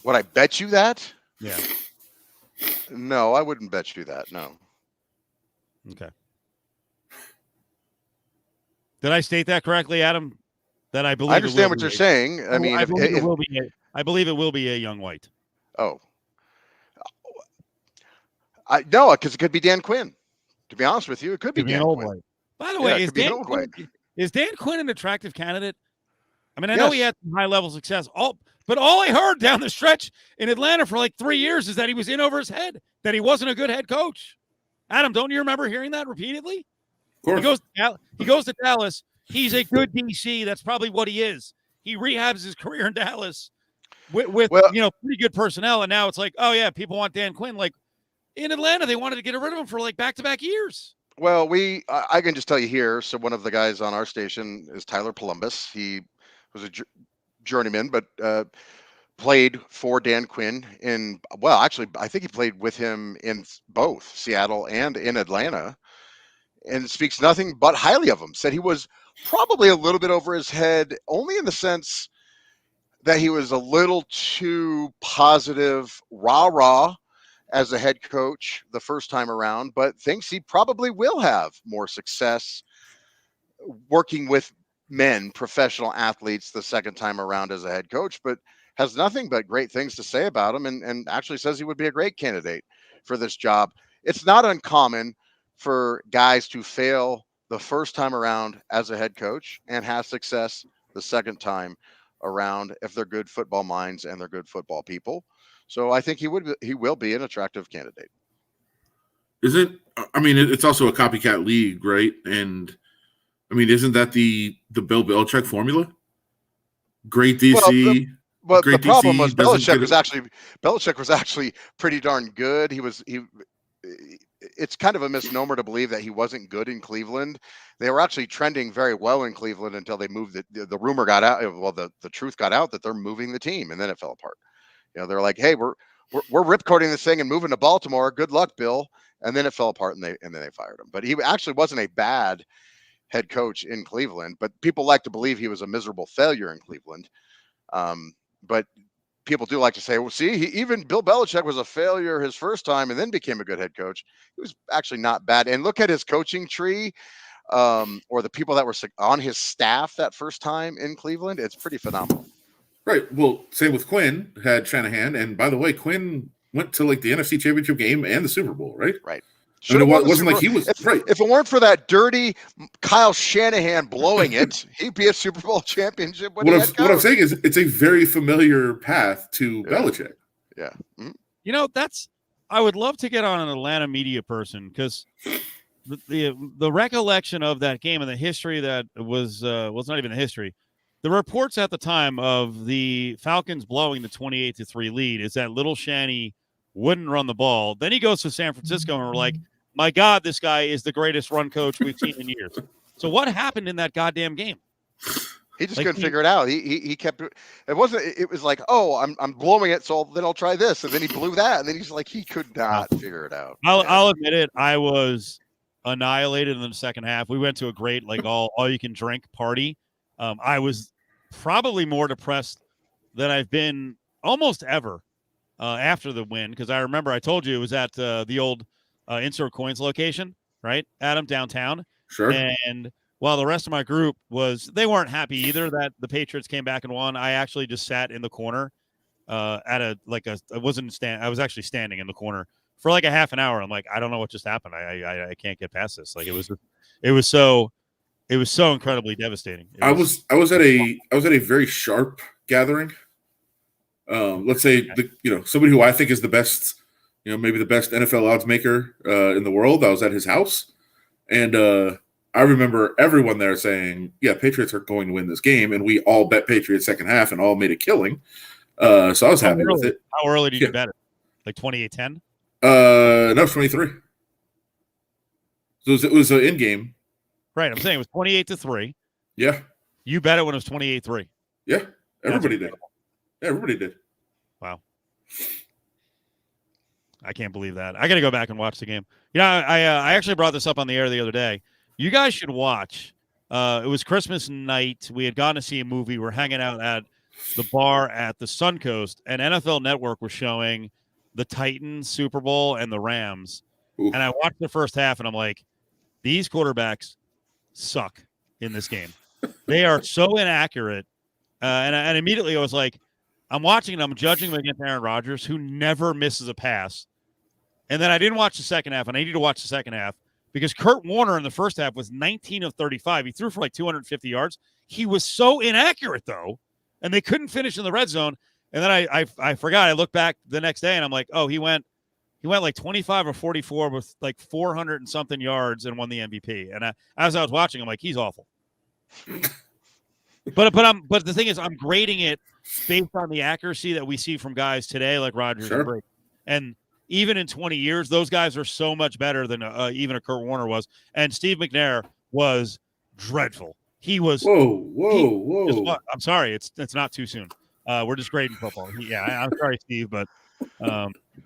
Would I bet you that? Yeah. No, I wouldn't bet you that. No. Okay. Did I state that correctly, Adam? That I believe. I understand what you're saying. I mean, I believe it will be a young White. Oh. No, because it could be Dan Quinn. To be honest with you, it could be Dan Quinn. White. By the way, is Dan Quinn an attractive candidate? I mean, I know he had some high-level success. But all I heard down the stretch in Atlanta for like 3 years is that he was in over his head, that he wasn't a good head coach. Adam, don't you remember hearing that repeatedly? Of course. He goes to Dallas. He's a good DC. That's probably what he is. He rehabs his career in Dallas with pretty good personnel. And now it's like, oh, yeah, people want Dan Quinn. Like in Atlanta, they wanted to get rid of him for like back-to-back years. Well, I can just tell you here. So one of the guys on our station is Tyler Columbus. He was a journeyman, but played for Dan Quinn actually, I think he played with him in both Seattle and in Atlanta, and speaks nothing but highly of him. Said he was probably a little bit over his head, only in the sense that he was a little too positive, rah-rah as a head coach the first time around, but thinks he probably will have more success working with men, professional athletes, the second time around as a head coach, but has nothing but great things to say about him, and actually says he would be a great candidate for this job. It's not uncommon for guys to fail the first time around as a head coach and have success the second time around if they're good football minds and they're good football people. So I think he will be an attractive candidate. It's also a copycat league, right? And I mean, isn't that the Bill Belichick formula? Great DC. But great the problem was DC Belichick was actually pretty darn good. It's kind of a misnomer to believe that he wasn't good in Cleveland. They were actually trending very well in Cleveland until they moved the rumor got out. Well, the truth got out that they're moving the team, and then it fell apart. They're like, hey, we're ripcording this thing and moving to Baltimore. Good luck, Bill. And then it fell apart, and then they fired him. But he actually wasn't a bad head coach in Cleveland, but people like to believe he was a miserable failure in Cleveland. But people do like to say, well, see, even Bill Belichick was a failure his first time and then became a good head coach. He was actually not bad. And look at his coaching tree, or the people that were on his staff that first time in Cleveland. It's pretty phenomenal. Right. Well, same with Quinn, had Shanahan. And by the way, Quinn went to like the NFC Championship game and the Super Bowl, right? Right. I mean, it wasn't like he was right. If it weren't for that dirty Kyle Shanahan blowing it, he'd be a Super Bowl championship. What I'm saying is, it's a very familiar path to Belichick. Yeah. Mm-hmm. I would love to get on an Atlanta media person, because the recollection of that game and the history that was not even the history. The reports at the time of the Falcons blowing the 28-3 lead is that Little Shanny wouldn't run the ball. Then he goes to San Francisco, and we're like, my God, this guy is the greatest run coach we've seen in years. So what happened in that goddamn game? He just couldn't figure it out. He kept it. It was like, oh, I'm blowing it, so then I'll try this, and then he blew that, and then he's like, he could not figure it out. I'll admit it. I was annihilated in the second half. We went to a great all you can drink party. I was probably more depressed than I've been almost ever after the win, because I remember I told you it was at the old Insert Coins location, right, Adam, downtown. Sure. And while the rest of my group they weren't happy either that the Patriots came back and won, I actually just sat in the corner I was actually standing in the corner for like a half an hour. I'm like, I don't know what just happened. I can't get past this. Like it was so incredibly devastating. I was at a very sharp gathering. Let's say somebody who I think is the best, maybe the best NFL odds maker in the world. I was at his house, and I remember everyone there saying, "Yeah, Patriots are going to win this game," and we all bet Patriots second half and all made a killing. So I was happy with it. How early did you bet it? Like 28-10? No, 23. So it was an in game. Right, I'm saying it was 28-3. Yeah. You bet it when it was 28-3. Yeah, everybody did. Yeah, everybody did. Wow. I can't believe that. I got to go back and watch the game. I actually brought this up on the air the other day. You guys should watch. It was Christmas night. We had gone to see a movie. We're hanging out at the bar at the Suncoast, and NFL Network was showing the Titans Super Bowl and the Rams. Ooh. And I watched the first half, and I'm like, these quarterbacks suck in this game. They are so inaccurate. And immediately I was like, I'm watching and I'm judging them against Aaron Rodgers, who never misses a pass. And then I didn't watch the second half, and I need to watch the second half because Kurt Warner in the first half was 19 of 35. He threw for like 250 yards. He was so inaccurate, though, and they couldn't finish in the red zone. And then I forgot. I looked back the next day, and I'm like, oh, he went like 25 or 44 with like 400 and something yards and won the MVP. And as I was watching, I'm like, he's awful. But the thing is, I'm grading it based on the accuracy that we see from guys today, like Rodgers and Brady. And even in 20 years, those guys are so much better than even a Kurt Warner was. And Steve McNair was dreadful. He was. Whoa! I'm sorry, it's not too soon. We're just grading football. I'm sorry, Steve, but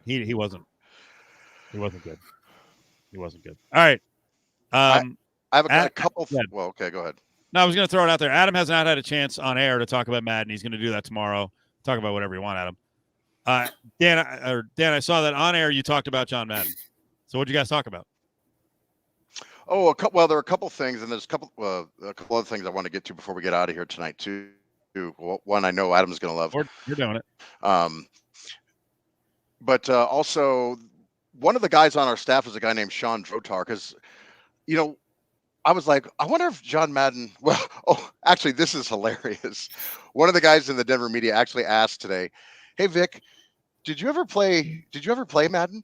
he wasn't. He wasn't good. He wasn't good. All right. I have a couple. Well, okay, go ahead. No, I was going to throw it out there. Adam has not had a chance on air to talk about Madden. He's going to do that tomorrow. Talk about whatever you want, Adam. Dan, I saw that on air you talked about John Madden. So what did you guys talk about? Oh, well, there are a couple things, and there's a couple other things I want to get to before we get out of here tonight too. One I know Adam's going to love. You're doing it. But also, one of the guys on our staff is a guy named Sean Drotar. Because, I was like, I wonder if John Madden. Well, actually, this is hilarious. One of the guys in the Denver media actually asked today, "Hey Vic, did you ever play Madden?"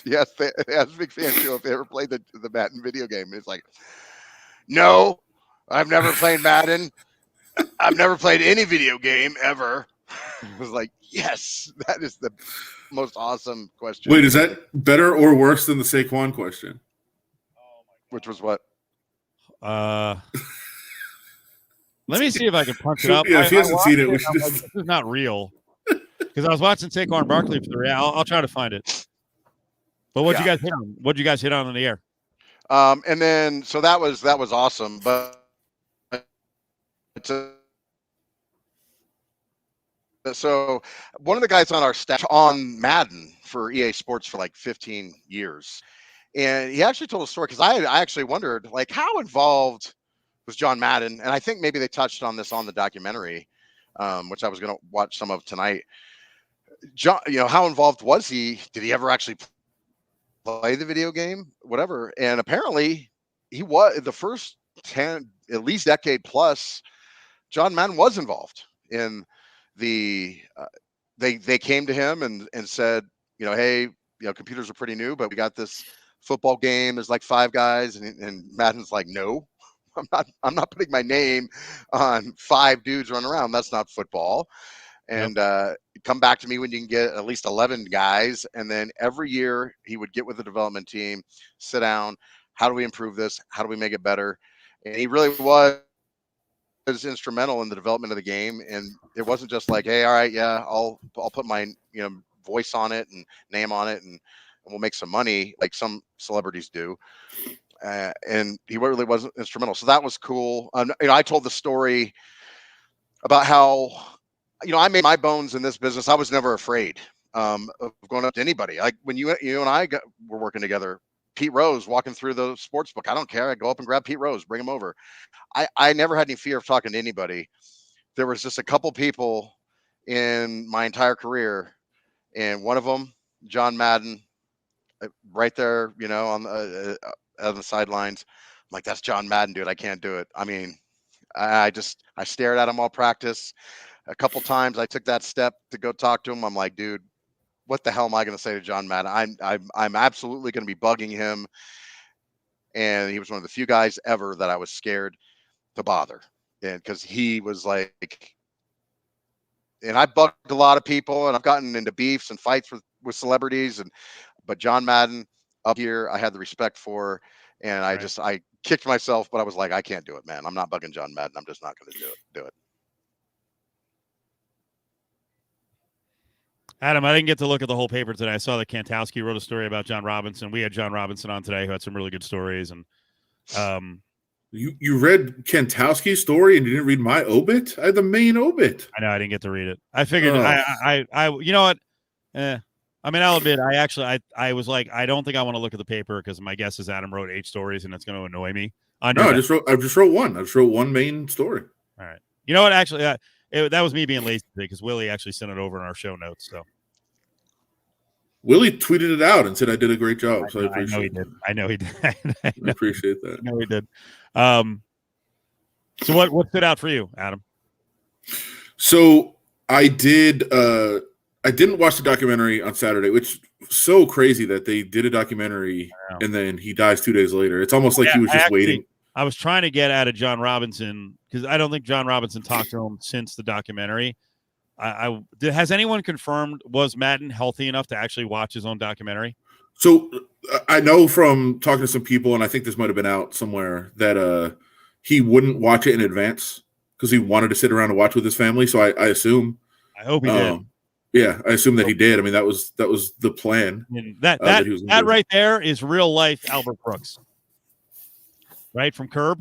Yes, they asked Big Fan Show if they ever played the Madden video game. It's like, no, I've never played Madden. I've never played any video game ever. I was like, yes, that is the most awesome question. Wait, is that better or worse than the Saquon question? Which was what? Let me see if I can punch it up. Yeah, if he hasn't seen it, we should just... This is not real. Because I was watching Saquon Barkley for the Real. I'll try to find it. But what'd you guys hit on? What'd you guys hit on in the air? And then so that was awesome. But so one of the guys on our staff on Madden for EA Sports for like 15 years, and he actually told a story because I actually wondered like how involved was John Madden, and I think maybe they touched on this on the documentary, which I was going to watch some of tonight. John, how involved was he? Did he ever actually play the video game, whatever? And apparently he was the first 10, at least decade plus. John Madden was involved in the they came to him and said, hey, computers are pretty new, but we got this football game. There's like 5 guys, and Madden's like, no, I'm not putting my name on 5 dudes running around. That's not football. And come back to me when you can get at least 11 guys. And then every year he would get with the development team, sit down. How do we improve this? How do we make it better? And he really was instrumental in the development of the game. And it wasn't just like, hey, all right, yeah, I'll put my voice on it and name on it, and we'll make some money like some celebrities do. And he really was instrumental. So that was cool. I told the story about how I made my bones in this business. I was never afraid of going up to anybody. Like when you and I were working together, Pete Rose walking through the sports book. I don't care. I go up and grab Pete Rose, bring him over. I never had any fear of talking to anybody. There was just a couple people in my entire career, and one of them, John Madden, right there, on the sidelines. I'm like, that's John Madden, dude. I can't do it. I mean, I stared at him all practice. A couple times I took that step to go talk to him. I'm like, dude, what the hell am I going to say to John Madden? I'm absolutely going to be bugging him. And he was one of the few guys ever that I was scared to bother. And because he was like, and I bugged a lot of people, and I've gotten into beefs and fights with celebrities, but John Madden up here, I had the respect for, and I kicked myself, but I was like, I can't do it, man. I'm not bugging John Madden. I'm just not going to do it. Adam, I didn't get to look at the whole paper today. I saw that Kantowski wrote a story about John Robinson. We had John Robinson on today who had some really good stories. And you read Kantowski's story and you didn't read my obit? I had the main obit. I know, I didn't get to read it. I figured I you know what? I mean, I'll admit, I was like, I don't think I want to look at the paper because my guess is Adam wrote 8 stories and it's going to annoy me. I just wrote one. I just wrote one main story. All right. You know what? Actually, that was me being lazy because Willie actually sent it over in our show notes. So Willie tweeted it out and said I did a great job. So I appreciate it. I know he did. I appreciate that. I know he did. So what stood out for you, Adam? So I didn't watch the documentary on Saturday, which is so crazy that they did a documentary and then he dies 2 days later. It's almost like he was just waiting. I was trying to get out of John Robinson because I don't think John Robinson talked to him since the documentary. Has anyone confirmed, was Madden healthy enough to actually watch his own documentary? So I know from talking to some people, and I think this might have been out somewhere, that he wouldn't watch it in advance because he wanted to sit around and watch with his family. So I assume. I hope he did. Yeah, I assume that he did. I mean, that was the plan. That right there is real life Albert Brooks, right from Curb.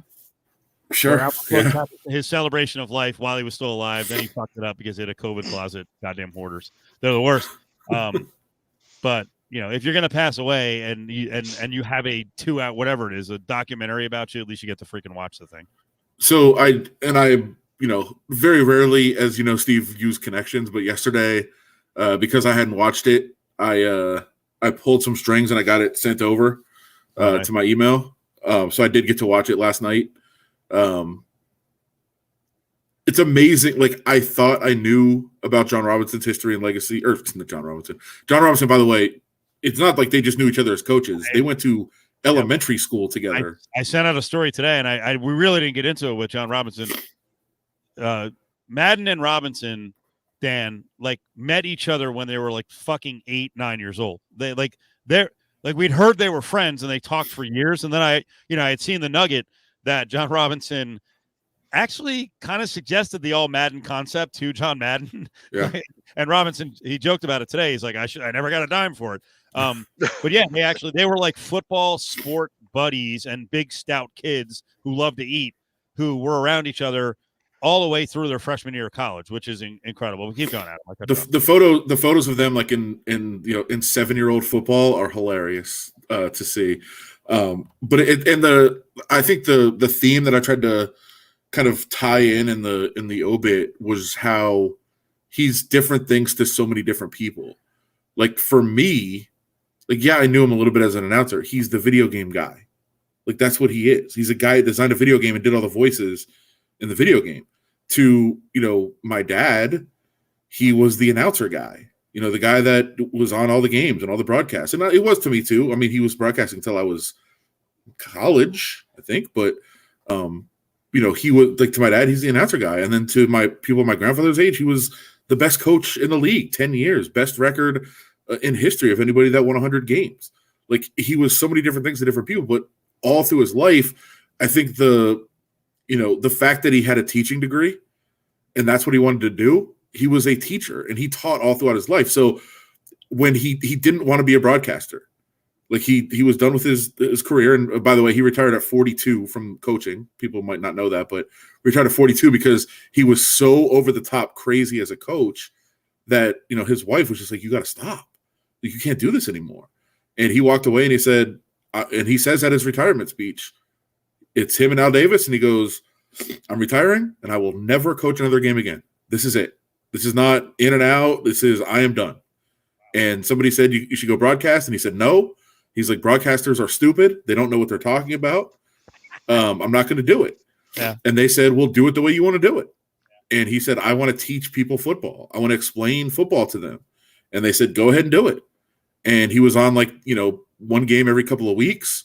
Sure. Yeah. His celebration of life while he was still alive. Then he fucked it up because he had a COVID closet. Goddamn hoarders. They're the worst. But if you're gonna pass away and you have a 2-hour whatever it is, a documentary about you, at least you get to freaking watch the thing. So I very rarely, as you know, Steve, use connections, but yesterday, because I hadn't watched it, I pulled some strings and I got it sent over to my email. So I did get to watch it last night. It's amazing. Like, I thought I knew about John Robinson's history and legacy, or not John Robinson. John Robinson, by the way, it's not like they just knew each other as coaches. They went to elementary school together. I sent out a story today, and we really didn't get into it with John Robinson. Madden and Robinson, Dan, like, met each other when they were like fucking 8-9 years old. We'd heard they were friends and they talked for years. And then I had seen the nugget that John Robinson actually kind of suggested the all Madden concept to John Madden. Yeah. And Robinson, he joked about it today. He's like, I never got a dime for it. But yeah, they were like football sport buddies and big stout kids who love to eat, who were around each other all the way through their freshman year of college, which is incredible. We keep going at it. The photos of them, like in 7-year-old football, are hilarious to see. But I think the theme that I tried to kind of tie in the obit was how he's different things to so many different people. Like, for me, like, yeah, I knew him a little bit as an announcer. He's the video game guy. Like, that's what he is. He's a guy that designed a video game and did all the voices in the video game. To, my dad, he was the announcer guy. The guy that was on all the games and all the broadcasts. And it was to me too. I mean, he was broadcasting until I was in college, I think. But, he was, like, to my dad, he's the announcer guy. And then to my people my grandfather's age, he was the best coach in the league, 10 years, best record in history of anybody that won 100 games. Like, he was so many different things to different people. But all through his life, I think the fact that he had a teaching degree and that's what he wanted to do, he was a teacher and he taught all throughout his life. So when he didn't want to be a broadcaster, like, he was done with his career. And by the way, he retired at 42 from coaching. People might not know that, but retired at 42 because he was so over the top crazy as a coach that, his wife was just like, you got to stop. Like, you can't do this anymore. And he walked away and he said, and he says at his retirement speech, it's him and Al Davis. And he goes, I'm retiring and I will never coach another game again. This is it. This is not in and out. This is, I am done. And somebody said, you should go broadcast. And he said, no. He's like, broadcasters are stupid. They don't know what they're talking about. I'm not going to do it. Yeah. And they said, well, do it the way you want to do it. And he said, I want to teach people football. I want to explain football to them. And they said, go ahead and do it. And he was on, like, one game every couple of weeks.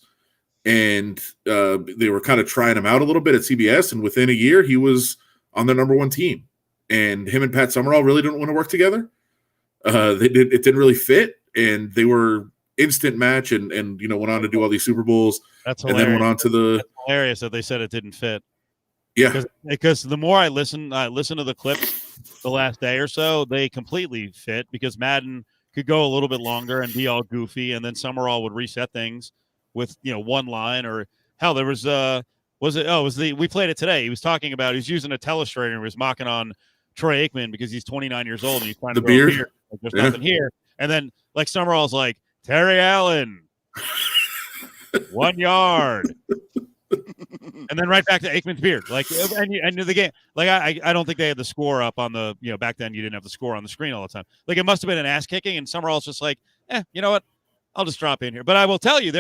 And they were kind of trying him out a little bit at CBS. And within a year, he was on their number one team. And him and Pat Summerall really didn't want to work together. It didn't really fit. And they were instant match and went on to do all these Super Bowls. That's hilarious. And then went on to That's hilarious that they said it didn't fit. Yeah. Because the more I listen to the clips the last day or so, they completely fit because Madden could go a little bit longer and be all goofy. And then Summerall would reset things with one line, or hell, there was we played it today. He was talking about he's using a telestrator and he was mocking on Troy Aikman because he's 29 years old and he's trying to grow a beard. Like, there's nothing here. And then, like, Summerall's like, Terry Allen, 1 yard. And then right back to Aikman's beard. Like, and the game, like, I don't think they had the score up on the, back then you didn't have the score on the screen all the time. Like, it must have been an ass kicking, and Summerall's just like, you know what? I'll just drop in here. But I will tell you,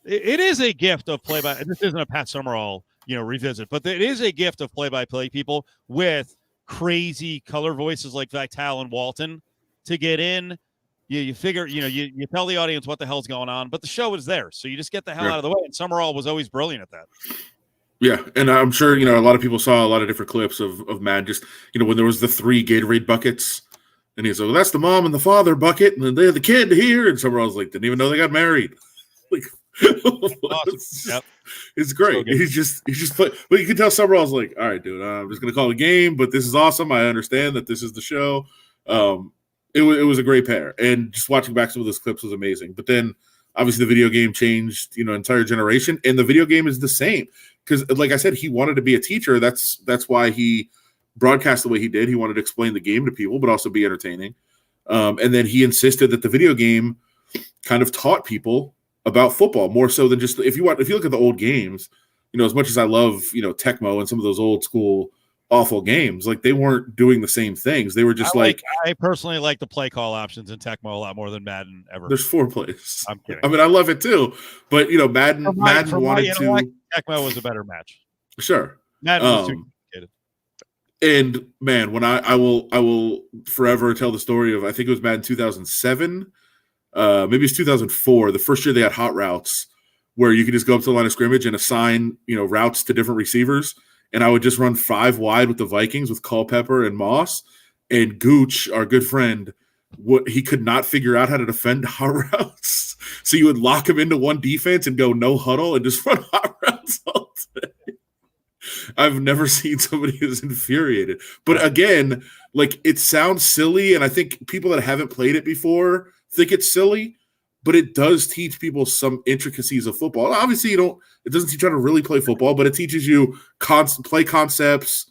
it is a gift of play-by. This isn't a Pat Summerall, revisit, but it is a gift of play-by-play people with crazy color voices like Vitale and Walton to get in. You figure, you tell the audience what the hell's going on, but the show is there. So you just get the hell out of the way. And Summerall was always brilliant at that. Yeah. And I'm sure, a lot of people saw a lot of different clips of Matt, just, when there was the 3 Gatorade buckets. And he's like, well, that's the mom and the father bucket. And then they had the kid here. And Summerall's like, didn't even know they got married. Like, awesome. Yep. It's great. So he's just but you can tell Summerall's like, all right, dude, I'm just going to call it a game, but this is awesome. I understand that this is the show. It was a great pair. And just watching back some of those clips was amazing. But then obviously the video game changed, entire generation. And the video game is the same. Because like I said, he wanted to be a teacher. That's why he broadcast the way he did. He wanted to explain the game to people, but also be entertaining. And then he insisted that the video game kind of taught people about football more so than just if you look at the old games, as much as I love, Tecmo and some of those old school awful games, like they weren't doing the same things. They were just I personally like the play call options in Tecmo a lot more than Madden ever. There's 4 plays. I'm kidding. I mean, I love it too, but Madden wanted to. Tecmo was a better match. Sure. Madden was too complicated. And man, when I will forever tell the story of, I think it was Madden 2007, maybe it's 2004, the first year they had hot routes where you could just go up to the line of scrimmage and assign, routes to different receivers. And I would just run 5 wide with the Vikings with Culpepper and Moss. And Gooch, our good friend, he could not figure out how to defend hot routes. So you would lock him into one defense and go no huddle and just run hot routes all day. I've never seen somebody who's infuriated. But again, like, it sounds silly, and I think people that haven't played it before think it's silly, but it does teach people some intricacies of football. Obviously, it doesn't teach you how to really play football, but it teaches you play concepts,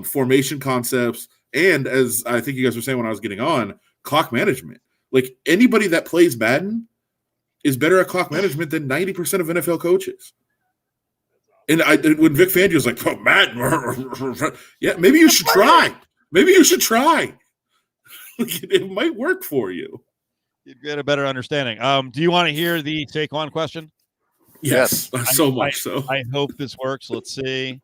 formation concepts, and as I think you guys were saying when I was getting on, clock management. Like, anybody that plays Madden is better at clock management than 90% of NFL coaches. And when Vic Fangio's like, oh, Madden, yeah, maybe you should try. Maybe you should try. It might work for you. You'd get a better understanding. Do you want to hear the Saquon question? Yes, so much so. I hope this works. Let's see.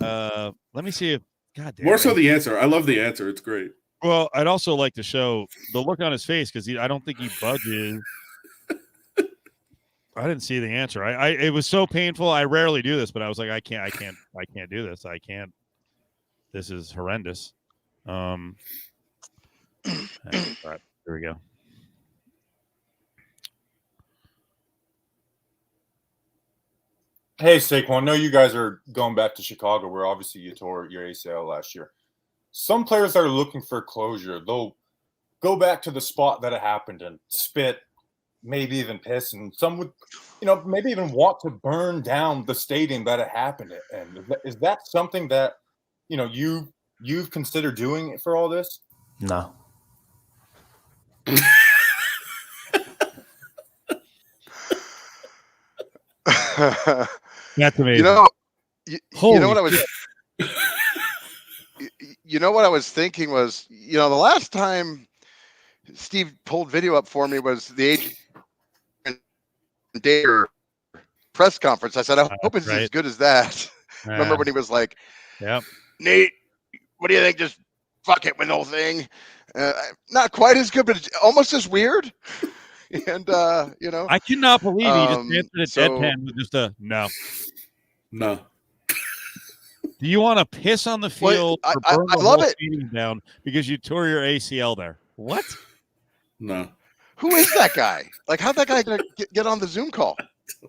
Let me see if God damn. More so the answer. I love the answer. It's great. Well, I'd also like to show the look on his face because I don't think he budges. I didn't see the answer. It was so painful. I rarely do this, but I was like, I can't do this. I can't. This is horrendous. All right, here we go. Hey, Saquon, I know you guys are going back to Chicago, where obviously you tore your ACL last year. Some players are looking for closure. They'll go back to the spot that it happened and spit, maybe even piss, and some would, maybe even want to burn down the stadium that it happened in. Is that something that, you've considered doing for all this? No. That's amazing. You know what I was what I was thinking was, the last time Steve pulled video up for me was the Adrian Dater press conference. I said, I hope it's as good as that. Remember when he was like, "Yep, Nate, what do you think? Just fuck it with the whole thing." Not quite as good, but almost as weird. And I cannot believe he just answered a deadpan with just a no. No. Do you want to piss on the field? Well, or burn I the love whole it stadium down because you tore your ACL there? What? No. Who is that guy? Like, how'd that guy get on the Zoom call?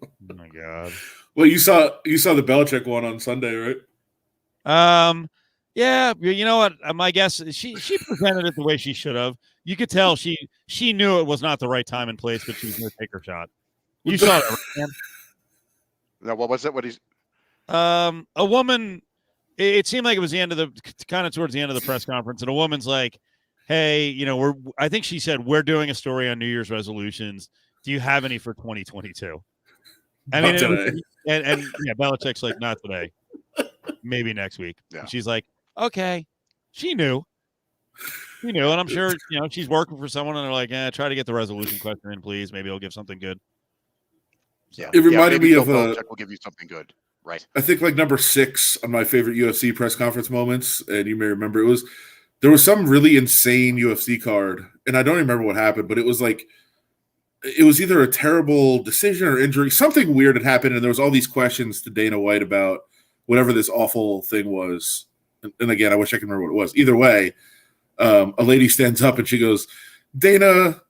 Oh my God. Well, you saw the Belichick one on Sunday, right? Yeah. You know what? My guess is she presented it the way she should have. You could tell she knew it was not the right time and place, but she was going to take her shot. You saw that, right, man? No, what was it? What he's a woman. It seemed like it was towards the end of the press conference, and a woman's like, "Hey, I think she said we're doing a story on New Year's resolutions. Do you have any for 2022?" I mean, today. And Belichick's like, "Not today, maybe next week." Yeah. And she's like, "Okay." She knew, and I'm sure she's working for someone, and they're like, "Try to get the resolution question in, please. Maybe he'll give something good." Yeah, it reminded me of Belichick will give you something good. Right. I think like number 6 on my favorite UFC press conference moments, and you may remember there was some really insane UFC card, and I don't remember what happened, but it was like it was either a terrible decision or injury, something weird had happened, and there was all these questions to Dana White about whatever this awful thing was. And again, I wish I could remember what it was. Either way, a lady stands up and she goes, "Dana,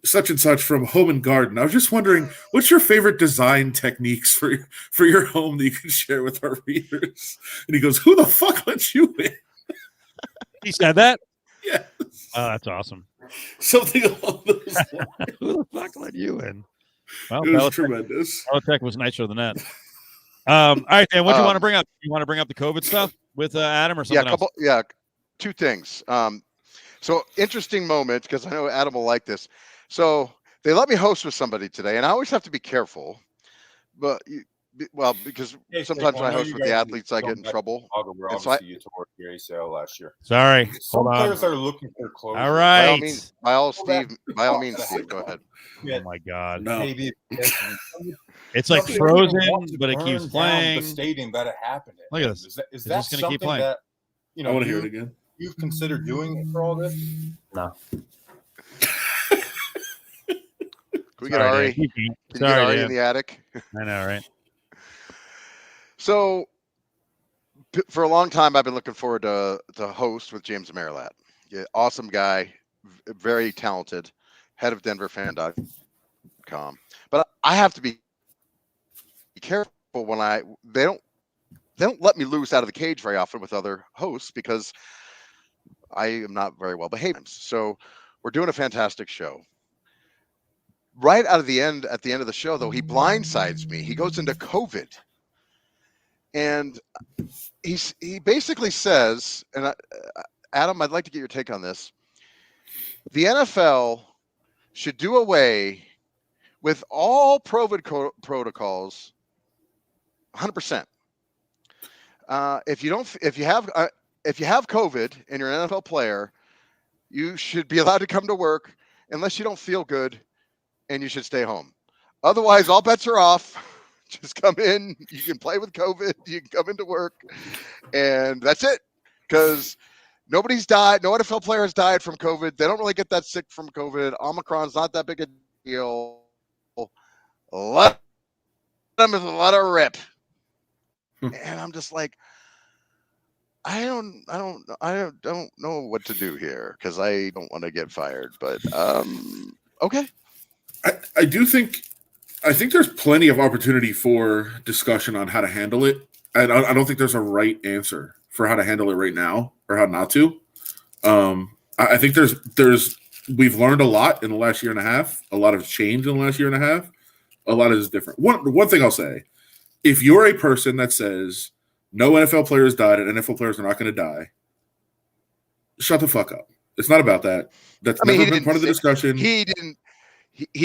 such and such from Home and Garden. I was just wondering, what's your favorite design techniques for your home that you can share with our readers?" And he goes, "Who the fuck let you in?" He said that? Yes. Oh, that's awesome. Something along those lines. Who the fuck let you in? Well, It was tremendous. Belichick was nicer than that. All right, Dan, what do you want to bring up? You want to bring up the COVID stuff with Adam or something else? Two things. So interesting moment, because I know Adam will like this. So they let me host with somebody today, and I always have to be careful. But because Hey, sometimes Saquon, when I know host you with the guys are athletes, I get going in back to trouble. Chicago, where And so obviously you tore your ACL last year. Sorry. Some Hold on. players are looking for closure. All right. by all Go means, back. Steve, go ahead. Oh my God. No. Maybe It's like Some frozen, people want to but it burn keeps down playing. the stadium that it happened in. Look at this. Is It's that just gonna keep something playing. that I want to hear it again. you've considered doing it for all this? No. Can we get Ari? Can you get Ari in the attic? I know, right? So for a long time, I've been looking forward to host with James Marilat. Yeah, awesome guy, very talented, head of DenverFan.com. But I have to be careful when they don't let me loose out of the cage very often with other hosts because I am not very well behaved. So we're doing a fantastic show. Right at the end of the show, though, he blindsides me. He goes into COVID, and he basically says, and Adam, I'd like to get your take on this. The NFL should do away with all COVID protocols, 100%. If you have COVID and you're an NFL player, you should be allowed to come to work unless you don't feel good, and you should stay home. Otherwise, all bets are off. Just come in. You can play with COVID. You can come into work, and that's it. Because nobody's died. No NFL player has died from COVID. They don't really get that sick from COVID. Omicron's not that big a deal. Let her rip. And I'm just like, I don't know what to do here because I don't want to get fired. But okay. I think there's plenty of opportunity for discussion on how to handle it. I don't think there's a right answer for how to handle it right now or how not to. I think we've learned a lot in the last year and a half. A lot has changed in the last year and a half. A lot is different. One thing I'll say, if you're a person that says no NFL players died and NFL players are not going to die, shut the fuck up. It's not about that. That's never been part of the discussion. He didn't.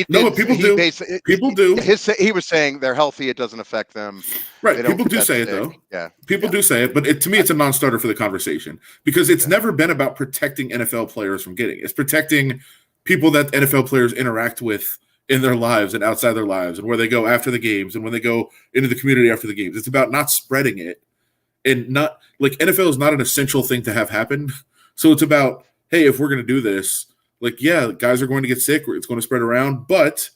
No, but people do. People do. He was saying they're healthy. It doesn't affect them. Right. People do say it, though. Yeah. People do say it. But to me, it's a non-starter for the conversation because it's never been about protecting NFL players from getting. It's protecting people that NFL players interact with in their lives and outside their lives and where they go after the games and when they go into the community after the games. It's about not spreading it and not – like NFL is not an essential thing to have happen. So it's about, hey, if we're going to do this – like, yeah, guys are going to get sick. It's going to spread around, but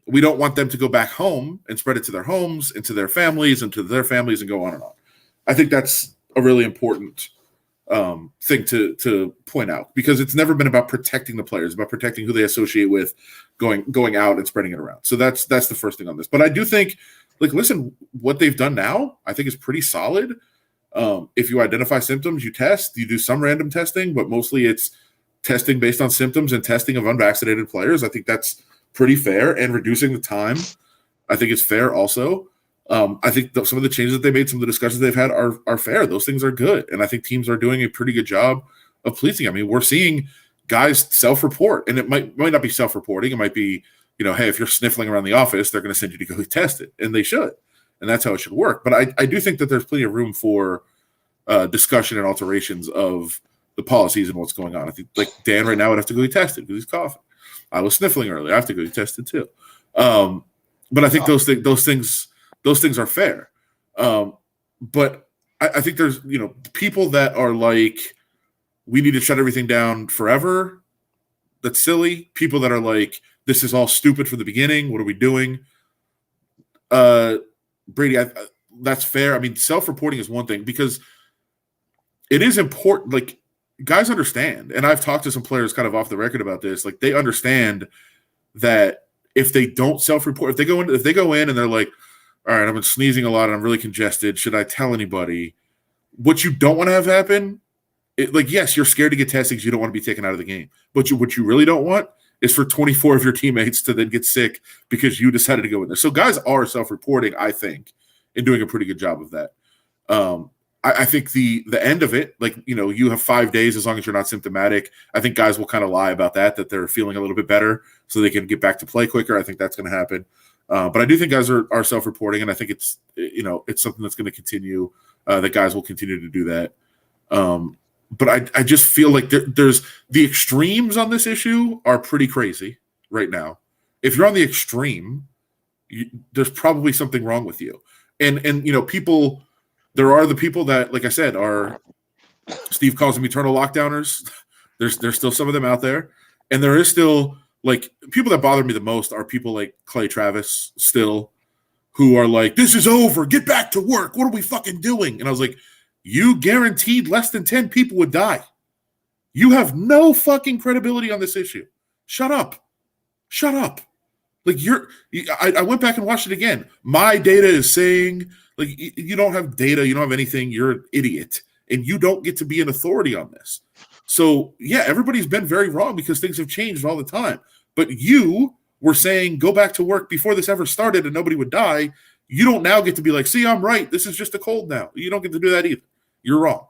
we don't want them to go back home and spread it to their homes and to their families and go on and on. I think that's a really important thing to point out because it's never been about protecting the players, about protecting who they associate with going out and spreading it around. So that's the first thing on this. But I do think, like, listen, what they've done now, I think is pretty solid. If you identify symptoms, you test, you do some random testing, but mostly it's testing based on symptoms and testing of unvaccinated players. I think that's pretty fair, and reducing the time I think is fair also. I think some of the changes that they made, some of the discussions they've had are fair. Those things are good, and I think teams are doing a pretty good job of policing. I mean, we're seeing guys self-report, and it might not be self-reporting. It might be, hey, if you're sniffling around the office, they're going to send you to go get tested, and they should, and that's how it should work. But I do think that there's plenty of room for discussion and alterations of the policies and what's going on. I think, like, Dan right now would have to go get tested because he's coughing. I was sniffling earlier. I have to go get tested too. But I think those things are fair. But I think there's people that are like, we need to shut everything down forever. That's silly. People that are like, this is all stupid from the beginning. What are we doing? Brady, that's fair. I mean, self-reporting is one thing because it is important. Like, guys understand, and I've talked to some players kind of off the record about this. Like, they understand that if they don't self-report, if they go in and they're like, all right, I've been sneezing a lot and I'm really congested, should I tell anybody? What you don't want to have happen, yes, you're scared to get tested because you don't want to be taken out of the game. But what you really don't want is for 24 of your teammates to then get sick because you decided to go in there. So guys are self-reporting, I think, and doing a pretty good job of that. I think the end of it, like, you have 5 days as long as you're not symptomatic. I think guys will kind of lie about that they're feeling a little bit better so they can get back to play quicker. I think that's going to happen. But I do think guys are self-reporting, and I think it's something that's going to continue, that guys will continue to do that. But I just feel like there's the extremes on this issue are pretty crazy right now. If you're on the extreme, there's probably something wrong with you. And people, there are the people that, like I said, are, Steve calls them eternal lockdowners. There's still some of them out there. And there is still, like, people that bother me the most are people like Clay Travis still, who are like, this is over, get back to work, what are we fucking doing? And I was like, you guaranteed less than 10 people would die. You have no fucking credibility on this issue. Shut up. Like, I went back and watched it again. My data is saying, like, you don't have data, you don't have anything, you're an idiot, and you don't get to be an authority on this. So, yeah, everybody's been very wrong because things have changed all the time. But you were saying go back to work before this ever started and nobody would die. You don't now get to be like, see, I'm right. This is just a cold now. You don't get to do that either. You're wrong.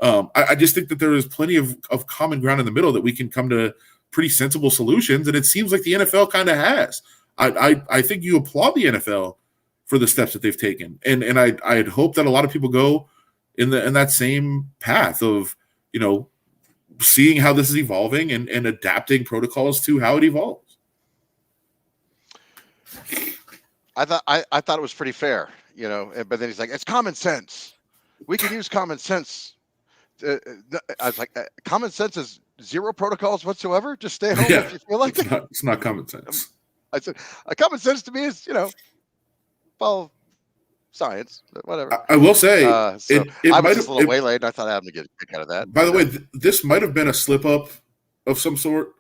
I just think that there is plenty of common ground in the middle that we can come to pretty sensible solutions, and it seems like the NFL kind of has. I think you applaud the NFL for the steps that they've taken, and I'd hope that a lot of people go in that same path of seeing how this is evolving and adapting protocols to how it evolves. I thought it was pretty fair, but then he's like, it's common sense. We can use common sense. I was like, common sense is zero protocols whatsoever. Just stay at home if you feel like it. It's not common sense. I said, common sense to me is, follow science, whatever. I will say, I was just a little waylaid, and I thought I had to get a kick out of that. By the way, this might have been a slip up of some sort.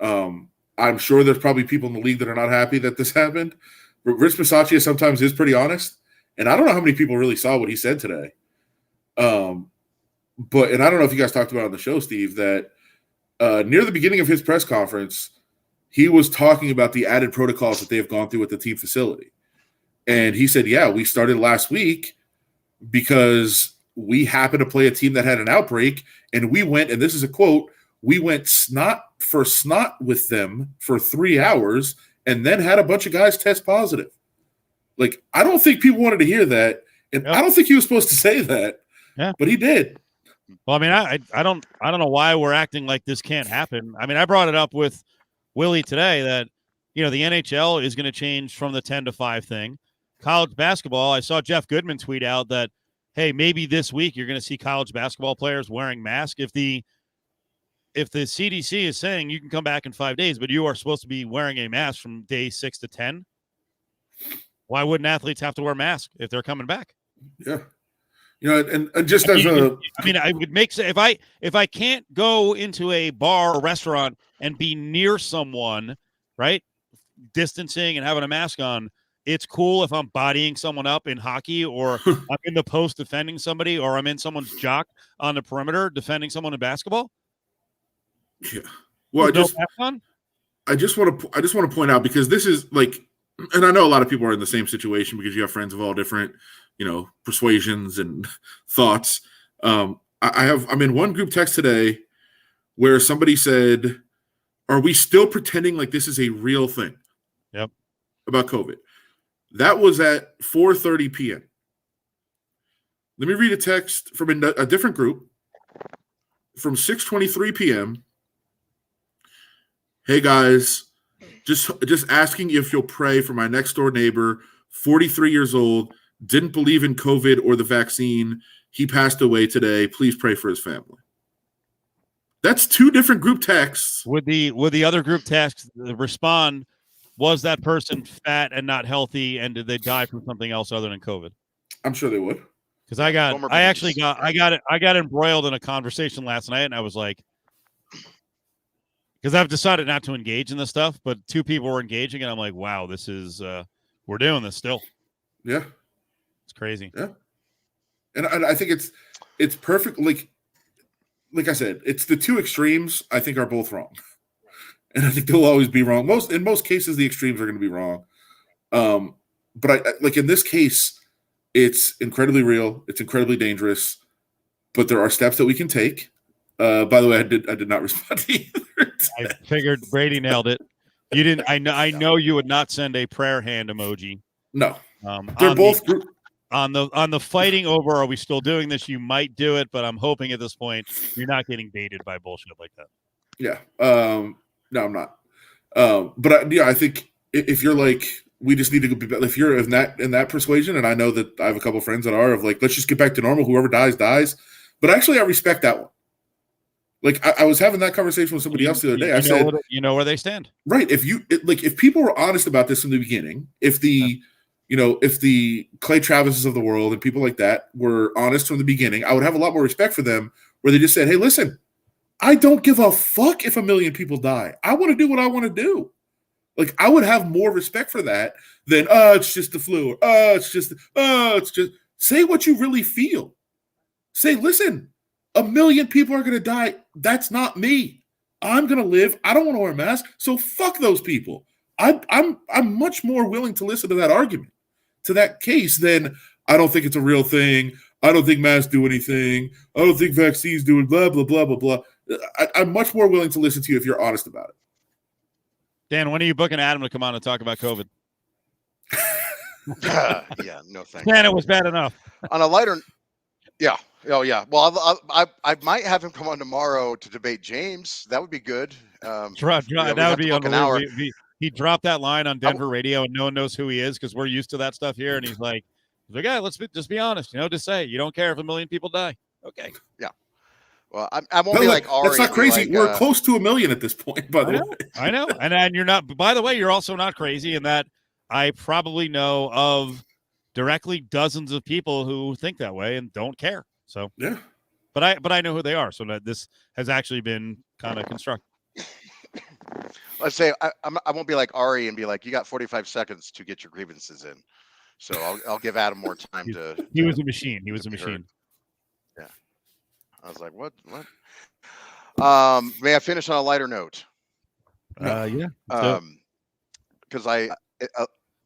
I'm sure there's probably people in the league that are not happy that this happened. But Rich Bisaccia sometimes is pretty honest, and I don't know how many people really saw what he said today. But I don't know if you guys talked about it on the show, Steve, that near the beginning of his press conference, he was talking about the added protocols that they have gone through at the team facility. And he said, yeah, we started last week because we happened to play a team that had an outbreak, and we went, and this is a quote, we went snot for snot with them for 3 hours and then had a bunch of guys test positive. Like, I don't think people wanted to hear that, and I don't think he was supposed to say that, but he did. Well, I mean, I don't know why we're acting like this can't happen. I mean, I brought it up with Willie today that, the NHL is going to change from the 10 to 5 thing. College basketball, I saw Jeff Goodman tweet out that, hey, maybe this week you're going to see college basketball players wearing masks. If the CDC is saying you can come back in 5 days, but you are supposed to be wearing a mask from day 6 to 10, why wouldn't athletes have to wear masks if they're coming back? Yeah. And just as I would make sense if I can't go into a bar or restaurant and be near someone, right, distancing and having a mask on. It's cool if I'm bodying someone up in hockey, or I'm in the post defending somebody, or I'm in someone's jock on the perimeter defending someone in basketball. Yeah. Well, I just want to point out, because this is like, and I know a lot of people are in the same situation because you have friends of all different, persuasions and thoughts. I'm in one group text today where somebody said, are we still pretending like this is a real thing? Yep. About COVID. That was at 4:30 p.m. Let me read a text from a different group from 6:23 p.m. Hey guys, just asking if you'll pray for my next door neighbor, 43 years old, didn't believe in COVID or the vaccine. He passed away today. Please pray for his family. That's 2 different group texts. Would the other group text respond, was that person fat and not healthy, and did they die from something else other than COVID? I'm sure they would. Because I got embroiled in a conversation last night, and I was like, because I've decided not to engage in this stuff, but 2 people were engaging, and I'm like, wow, this is we're doing this still. Yeah, it's crazy. Yeah, and I think it's perfect. Like I said, it's the 2 extremes. I think are both wrong. And I think they'll always be wrong. In most cases, the extremes are going to be wrong. But I like in this case, It's incredibly real. It's incredibly dangerous, but there are steps that we can take. By the way, I did not respond to either. I figured Brady nailed it. You didn't. I know you would not send a prayer hand emoji. No, they're both on the fighting over. Are we still doing this? You might do it, but I'm hoping at this point you're not getting baited by bullshit like that. Yeah. No, I'm not. But I think if you're like, we just need to be. If you're in that persuasion, and I know that I have a couple friends that are of like, let's just get back to normal. Whoever dies, dies. But actually, I respect that one. Like I was having that conversation with somebody else the other day. I said, you know where they stand, right? If people were honest about this from the beginning, if the Clay Travises of the world and people like that were honest from the beginning, I would have a lot more respect for them. Where they just said, hey, listen, I don't give a fuck if 1 million people die. I want to do what I want to do. Like I would have more respect for that than it's just the flu. Or, it's just say what you really feel. Say, listen, 1 million people are going to die. That's not me. I'm going to live. I don't want to wear a mask. So fuck those people. I'm much more willing to listen to that argument, to that case, than I don't think it's a real thing. I don't think masks do anything. I don't think vaccines do it, blah, blah, blah, blah, blah. I'm much more willing to listen to you if you're honest about it. Dan, when are you booking Adam to come on and talk about COVID? Yeah, no thanks. Dan, it was bad enough. On a lighter, yeah. Oh, yeah. Well, I might have him come on tomorrow to debate James. That would be good. That would be unbelievable. He dropped that line on Denver radio, and no one knows who he is because we're used to that stuff here. And he's like, yeah, just be honest. Just say you don't care if 1 million people die. Okay. Yeah. Well, I won't be like Ari. That's not crazy. Like, we're close to 1 million at this point, by the way. I know. And you're not, by the way, you're also not crazy in that I probably know of directly dozens of people who think that way and don't care. So, yeah. But I know who they are. So that this has actually been kind of constructive. Let's say I won't be like Ari and be like, you got 45 seconds to get your grievances in. So I'll give Adam more time to. He was a machine. He was a machine. Yeah. I was like, what? May I finish on a lighter note? Yeah. Because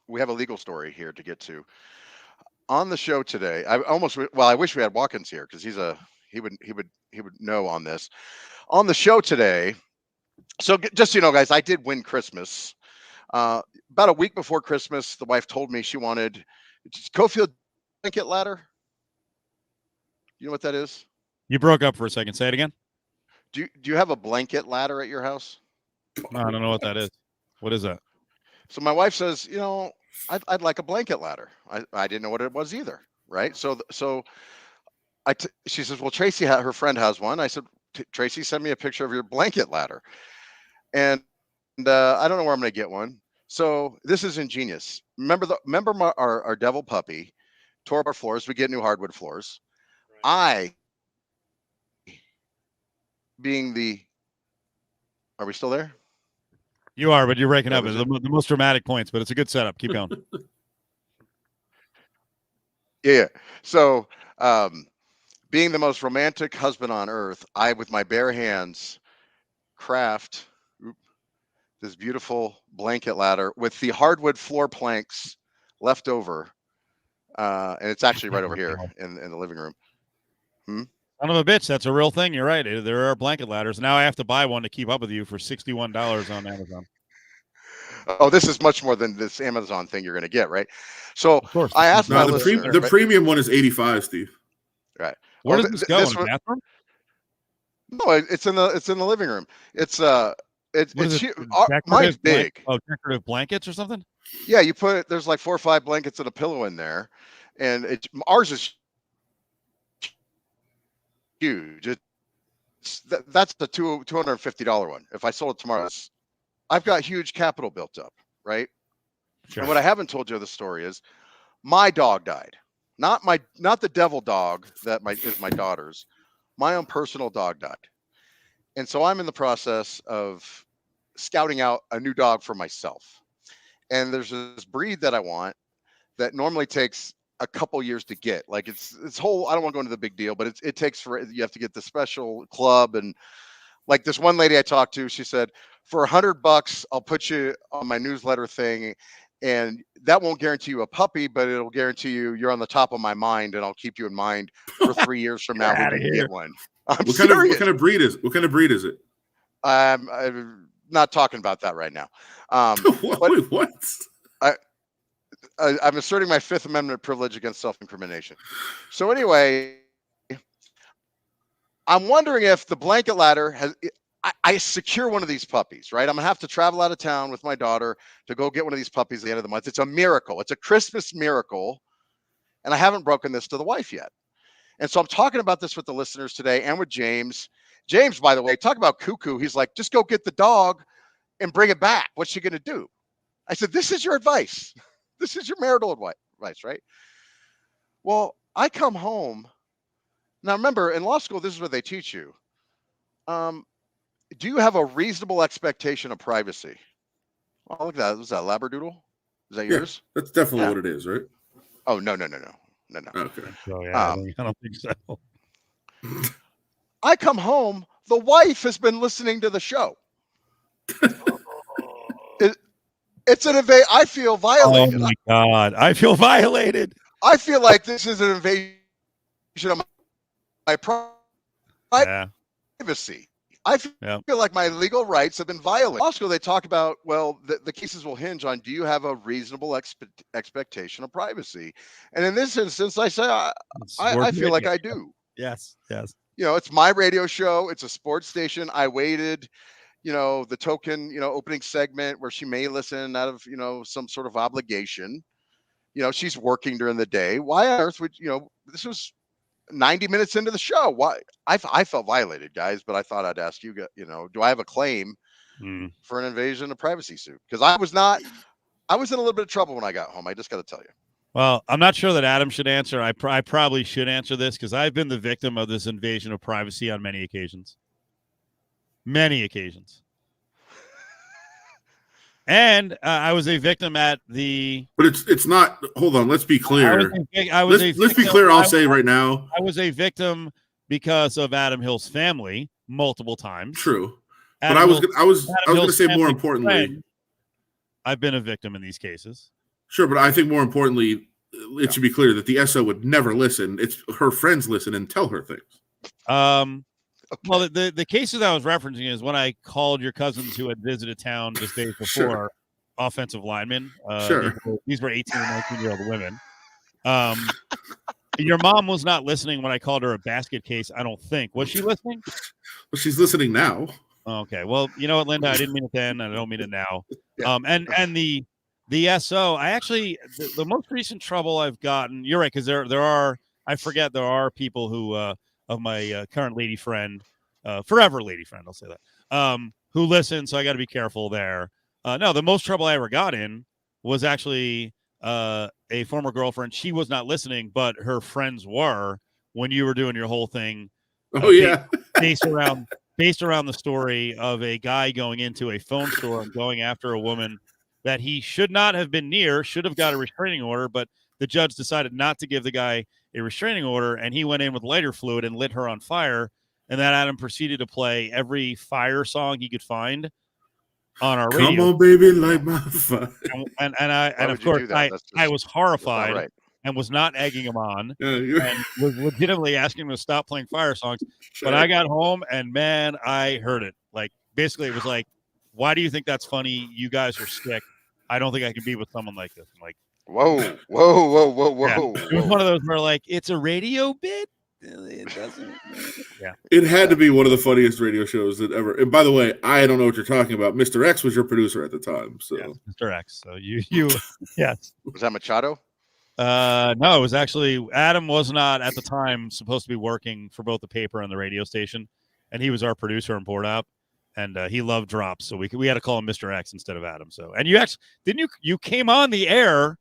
we have a legal story here to get to. On the show today, I wish we had Watkins here because he would know on this. On the show today, so just so you know, guys, I did win Christmas. About a week before Christmas, the wife told me she wanted Cofield blanket ladder. You know what that is? You broke up for a second. Say it again. Do you have a blanket ladder at your house? I don't know what that is. What is that? So my wife says, I'd like a blanket ladder. I didn't know what it was either, right? So she says, well, Tracy, her friend has one. I said, Tracy, send me a picture of your blanket ladder. And I don't know where I'm going to get one. So this is ingenious. Remember our devil puppy tore up our floors. We get new hardwood floors. Right. Are we still there? You are, but you're breaking up. It's the most dramatic points, but it's a good setup. Keep going. Yeah. So, being the most romantic husband on earth, I, with my bare hands, craft this beautiful blanket ladder with the hardwood floor planks left over. And it's actually right over here in the living room. Son of a bitch, that's a real thing. You're right. There are blanket ladders. Now I have to buy one to keep up with you for $61 on Amazon. Oh, this is much more than this Amazon thing you're going to get, right? So I asked my listener. The premium one is $85, Steve. Right. Where does this go? In the bathroom? No, it's in the living room. It's mine's big. Decorative blankets or something? Yeah, there's like 4 or 5 blankets and a pillow in there, and ours is huge. That's the $250 one. If I sold it tomorrow, I've got huge capital built up, right? Sure. And what I haven't told you the story is, my dog died. Not the devil dog that is my daughter's. My own personal dog died. And so I'm in the process of scouting out a new dog for myself. And there's this breed that I want that normally takes a couple years to get. Like it's whole, I don't want to go into the big deal, but it takes you have to get the special club. And like this one lady I talked to, she said, for $100, I'll put you on my newsletter thing And that won't guarantee you a puppy, but it'll guarantee you're on the top of my mind, and I'll keep you in mind for 3 years from now when you get one. I'm serious. What kind of breed is it? I'm not talking about that right now. Wait, what? I'm asserting my Fifth Amendment privilege against self-incrimination. So anyway, I'm wondering if the blanket ladder has. I secure one of these puppies, right? I'm gonna have to travel out of town with my daughter to go get one of these puppies at the end of the month. It's a miracle. It's a Christmas miracle, and I haven't broken this to the wife yet. And so I'm talking about this with the listeners today and with James. James, by the way, talk about cuckoo. He's like, just go get the dog and bring it back. What's she gonna do? I said, this is your advice. This is your marital advice, right? Well, I come home. Now, remember, in law school, this is what they teach you. Do you have a reasonable expectation of privacy? Oh, look at that. Was that Labradoodle? Is that yours? That's definitely what it is, right? Oh, no. Okay. Oh, yeah, I don't think so. I come home. The wife has been listening to the show. It's an invasion. I feel violated. Oh, my God. I feel violated. I feel like this is an invasion of my privacy. I feel like my legal rights have been violated. Also, they talk about, well, the cases will hinge on, do you have a reasonable expectation of privacy? And in this instance, I say, I feel like I do. Yes. You know, it's my radio show. It's a sports station. I waited, the token, opening segment where she may listen out of, some sort of obligation. She's working during the day. Why on earth would, this was 90 minutes into the show. Why? I felt violated, guys, but I thought I'd ask you, do I have a claim for an invasion of privacy suit? Because I was in a little bit of trouble when I got home. I just got to tell you. Well, I'm not sure that Adam should answer. I probably should answer this because I've been the victim of this invasion of privacy on many occasions. Many occasions. And I was a victim at the. But it's not. Hold on. Let's be clear. Let's be clear. I'll say right now. I was a victim because of Adam Hill's family multiple times. True. But I was going to say more importantly. I've been a victim in these cases. Sure, but I think more importantly, it should be clear that the SO would never listen. It's her friends listen and tell her things. Well, the cases I was referencing is when I called your cousins who had visited town just days before, offensive linemen. These were 18 and 19-year-old women. Your mom was not listening when I called her a basket case, I don't think. Was she listening? Well, she's listening now. Okay. Well, you know what, Linda? I didn't mean it then, and I don't mean it now. And the SO, I actually, the most recent trouble I've gotten, you're right, because there are people who, of my current lady friend, forever lady friend, I'll say that, who listen, so I got to be careful there. No, the most trouble I ever got in was actually a former girlfriend. She was not listening, but her friends were when you were doing your whole thing. Based around the story of a guy going into a phone store and going after a woman that he should not have been near, should have got a restraining order, but the judge decided not to give the guy a restraining order, and he went in with lighter fluid and lit her on fire. And then Adam proceeded to play every fire song he could find on our radio. Come on, baby, light my fire. And of course, I was horrified and was not egging him on and was legitimately asking him to stop playing fire songs. But I got home and, man, I heard it. Like, basically, it was like, why do you think that's funny? You guys are sick. I don't think I can be with someone like this. I'm like, whoa. Yeah. It was one of those where, like, it's a radio bit. It doesn't. Yeah. It had to be one of the funniest radio shows that ever. And by the way, I don't know what you're talking about. Mr. X was your producer at the time. So yes, Mr. X. So you yes. Was that Machado? No, it was actually Adam was not at the time supposed to be working for both the paper and the radio station, and he was our producer and board up. And he loved drops, so we had to call him Mr. X instead of Adam. So, and you actually didn't you came on the air,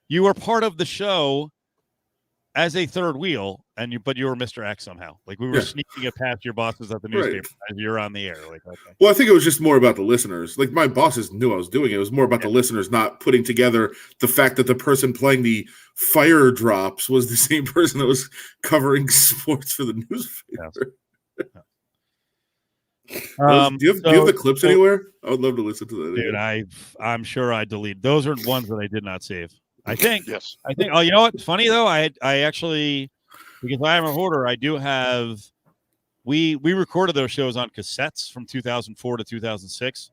you were part of the show as a third wheel, but you were Mr. X somehow. Like we were sneaking it past your bosses at the newspaper as you're on the air. Like, okay. Well, I think it was just more about the listeners. Like my bosses knew I was doing it. It was more about the listeners not putting together the fact that the person playing the fire drops was the same person that was covering sports for the newspaper. Yeah. Do you have the clips anywhere? I would love to listen to that. Dude, I'm sure I delete. Those are ones that I did not save. I think. Yes. Oh, you know what? Funny though, I actually, because I am a hoarder, I do have. We recorded those shows on cassettes from 2004 to 2006.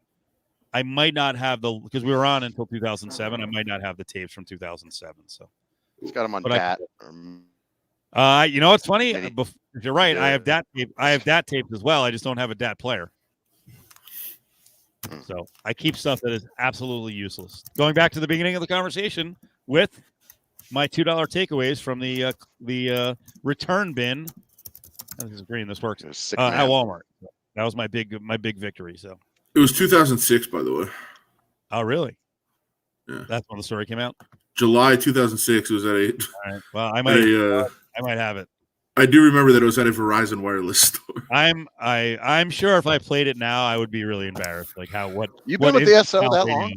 I might not have because we were on until 2007. I might not have the tapes from 2007. So He's got them on But DAT. you know what's funny? Maybe. You're right. Yeah. I have DAT tape. I have DAT tapes as well. I just don't have a DAT player. So I keep stuff that is absolutely useless. Going back to the beginning of the conversation with my $2 takeaways from the return bin. This is green. This works at Walmart. That was my big victory. So It was 2006, by the way. oh really? Yeah, that's when the story came out. July 2006. It was at a. All right. Well, I might have it. I do remember that it was at a Verizon wireless store. I'm sure if I played it now, I would be really embarrassed. Like You've been with the SO that long?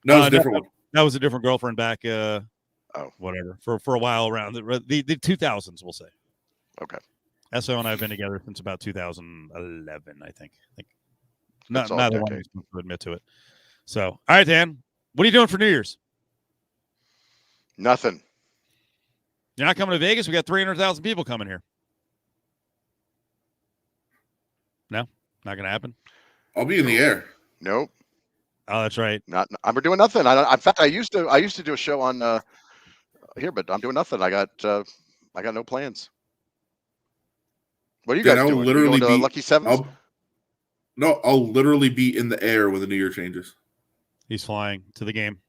No, it was a different one. That was a different girlfriend back. Whatever. For a while around the 2000s, we'll say. Okay. SO and I have been together since about 2011, I think. That's not the one who's supposed to admit to it. So, all right, Dan, what are you doing for New Year's? Nothing. You're not coming to Vegas? We got 300,000 people coming here. No, not going to happen. I'll be in the air. Nope. Oh, that's right. I'm doing nothing. In fact, I used to do a show on here, but I'm doing nothing. I got no plans. What are you guys doing? Literally going to Lucky Sevens? I'll literally be in the air when the new year changes. He's flying to the game.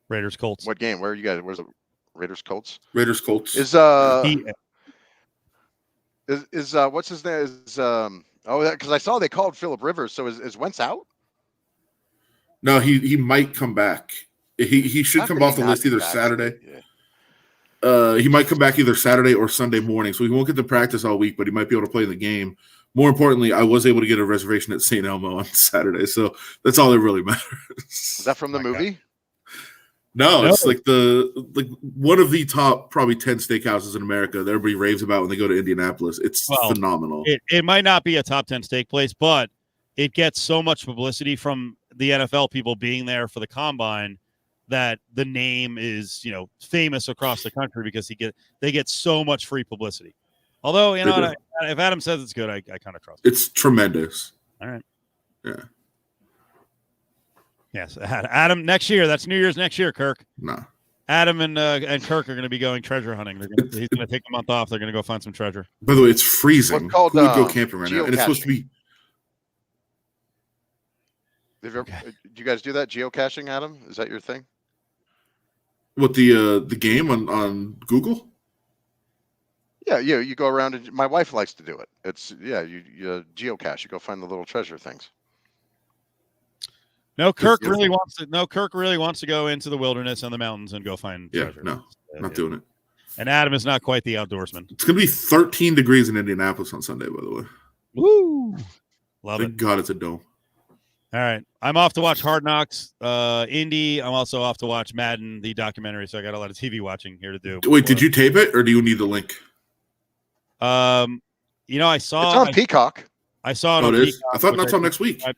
Raiders Colts. What game? Where are you guys? Where's the Raiders Colts? Raiders Colts. Is what's his name? Because I saw they called Phillip Rivers. So is Wentz out? No, he might come back. He should come off the list either Saturday. Yeah. He might come back either Saturday or Sunday morning, so he won't get to practice all week, but he might be able to play in the game. More importantly, I was able to get a reservation at St. Elmo on Saturday, so that's all that really matters. Is that from the movie? No, it's like one of the top probably 10 steakhouses in America that everybody raves about when they go to Indianapolis. It's phenomenal. It might not be a top 10 steak place, but it gets so much publicity from the NFL people being there for the combine that the name is, famous across the country because they get so much free publicity. Although, if Adam says it's good, I kind of trust it. It's tremendous. All right. Yeah. Yes, Adam. Next year, that's New Year's next year. Kirk. No. Adam and Kirk are going to be going treasure hunting. He's going to take a month off. They're going to go find some treasure. By the way, it's freezing. What's called, who would go camping right now? And it's supposed to be. Do you guys do that geocaching, Adam? Is that your thing? What the game on Google? Yeah, you go around and my wife likes to do it. It's you geocache. You go find the little treasure things. No, Kirk really wants to. No, Kirk really wants to go into the wilderness and the mountains and go find treasure. No, not doing it. And Adam is not quite the outdoorsman. It's going to be 13 degrees in Indianapolis on Sunday, by the way. Woo! Love Thank it. God it's a dome. All right. I'm off to watch Hard Knocks, Indy. I'm also off to watch Madden, the documentary. So I got a lot of TV watching here to do. Wait, did you tape it or do you need the link? I saw it's on Peacock. I saw it on Peacock. I thought that's on next week. I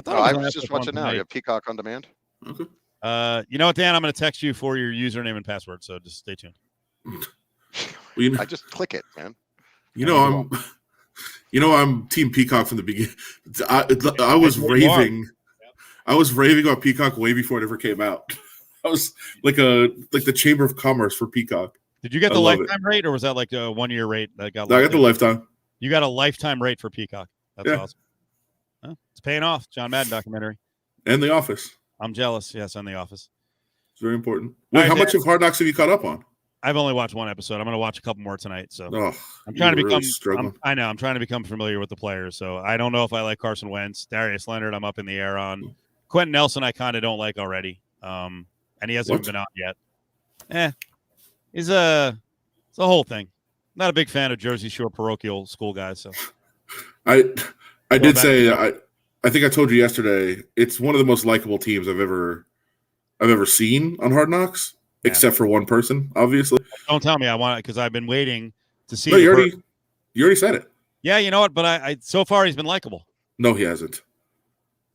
thought I was just watching now. You have Peacock on demand. Okay. You know what, Dan? I'm going to text you for your username and password, so just stay tuned. I just click it, man. I'm Team Peacock from the beginning. I was raving. I was raving on Peacock way before it ever came out. I was like the Chamber of Commerce for Peacock. Did you get the lifetime rate, or was that like a 1 year rate that got? I got the lifetime. You got a lifetime rate for Peacock. That's awesome. Well, it's paying off. John Madden documentary. And The Office. I'm jealous. Yes, on The Office. It's very important. Wait, how much of Hard Knocks have you caught up on? I've only watched one episode. I'm going to watch a couple more tonight. So I'm trying to become. I'm trying to become familiar with the players. So I don't know if I like Carson Wentz, Darius Leonard. I'm up in the air on Quentin Nelson. I kind of don't like already. And he hasn't even been on yet. It's a whole thing. Not a big fan of Jersey Shore parochial school guys. So I did say I think I told you yesterday. It's one of the most likable teams I've ever seen on Hard Knocks, except for one person, obviously. Don't tell me I want it because I've been waiting to see. No, you You already said it. Yeah, you know what? But I so far he's been likable. No, he hasn't.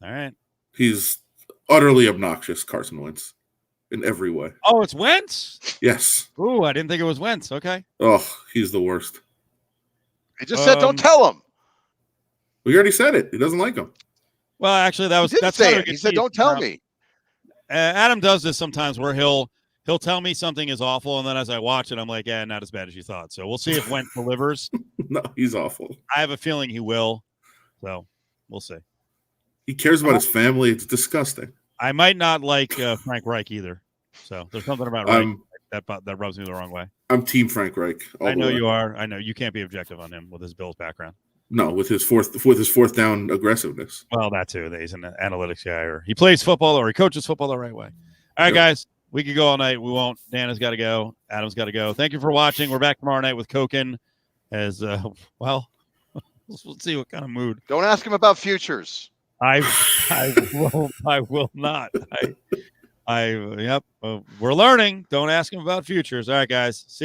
All right. He's utterly obnoxious, Carson Wentz, in every way. Oh, it's Wentz? Yes. Ooh, I didn't think it was Wentz. Okay. Oh, he's the worst. He just said, "Don't tell him." We already said it. He doesn't like him. Well, actually, He didn't that's say kind of a it. He good said, tease. "Don't tell me." Adam does this sometimes where he'll tell me something is awful, and then as I watch it, I'm like, yeah, not as bad as you thought. So we'll see if Wentz delivers. No, he's awful. I have a feeling he will. So we'll see. He cares about his family. It's disgusting. I might not like Frank Reich either. So there's something about Reich that rubs me the wrong way. I'm Team Frank Reich. I know you are. I know you can't be objective on him with his Bills background. No, with his fourth down aggressiveness. Well, that too. He's an analytics guy, or he plays football, or he coaches football the right way. All right, guys, we could go all night. We won't. Dan has got to go. Adam's got to go. Thank you for watching. We're back tomorrow night with Koken. As well, we'll see what kind of mood. Don't ask him about futures. I will not. Yep. We're learning. Don't ask him about futures. All right, guys. See you.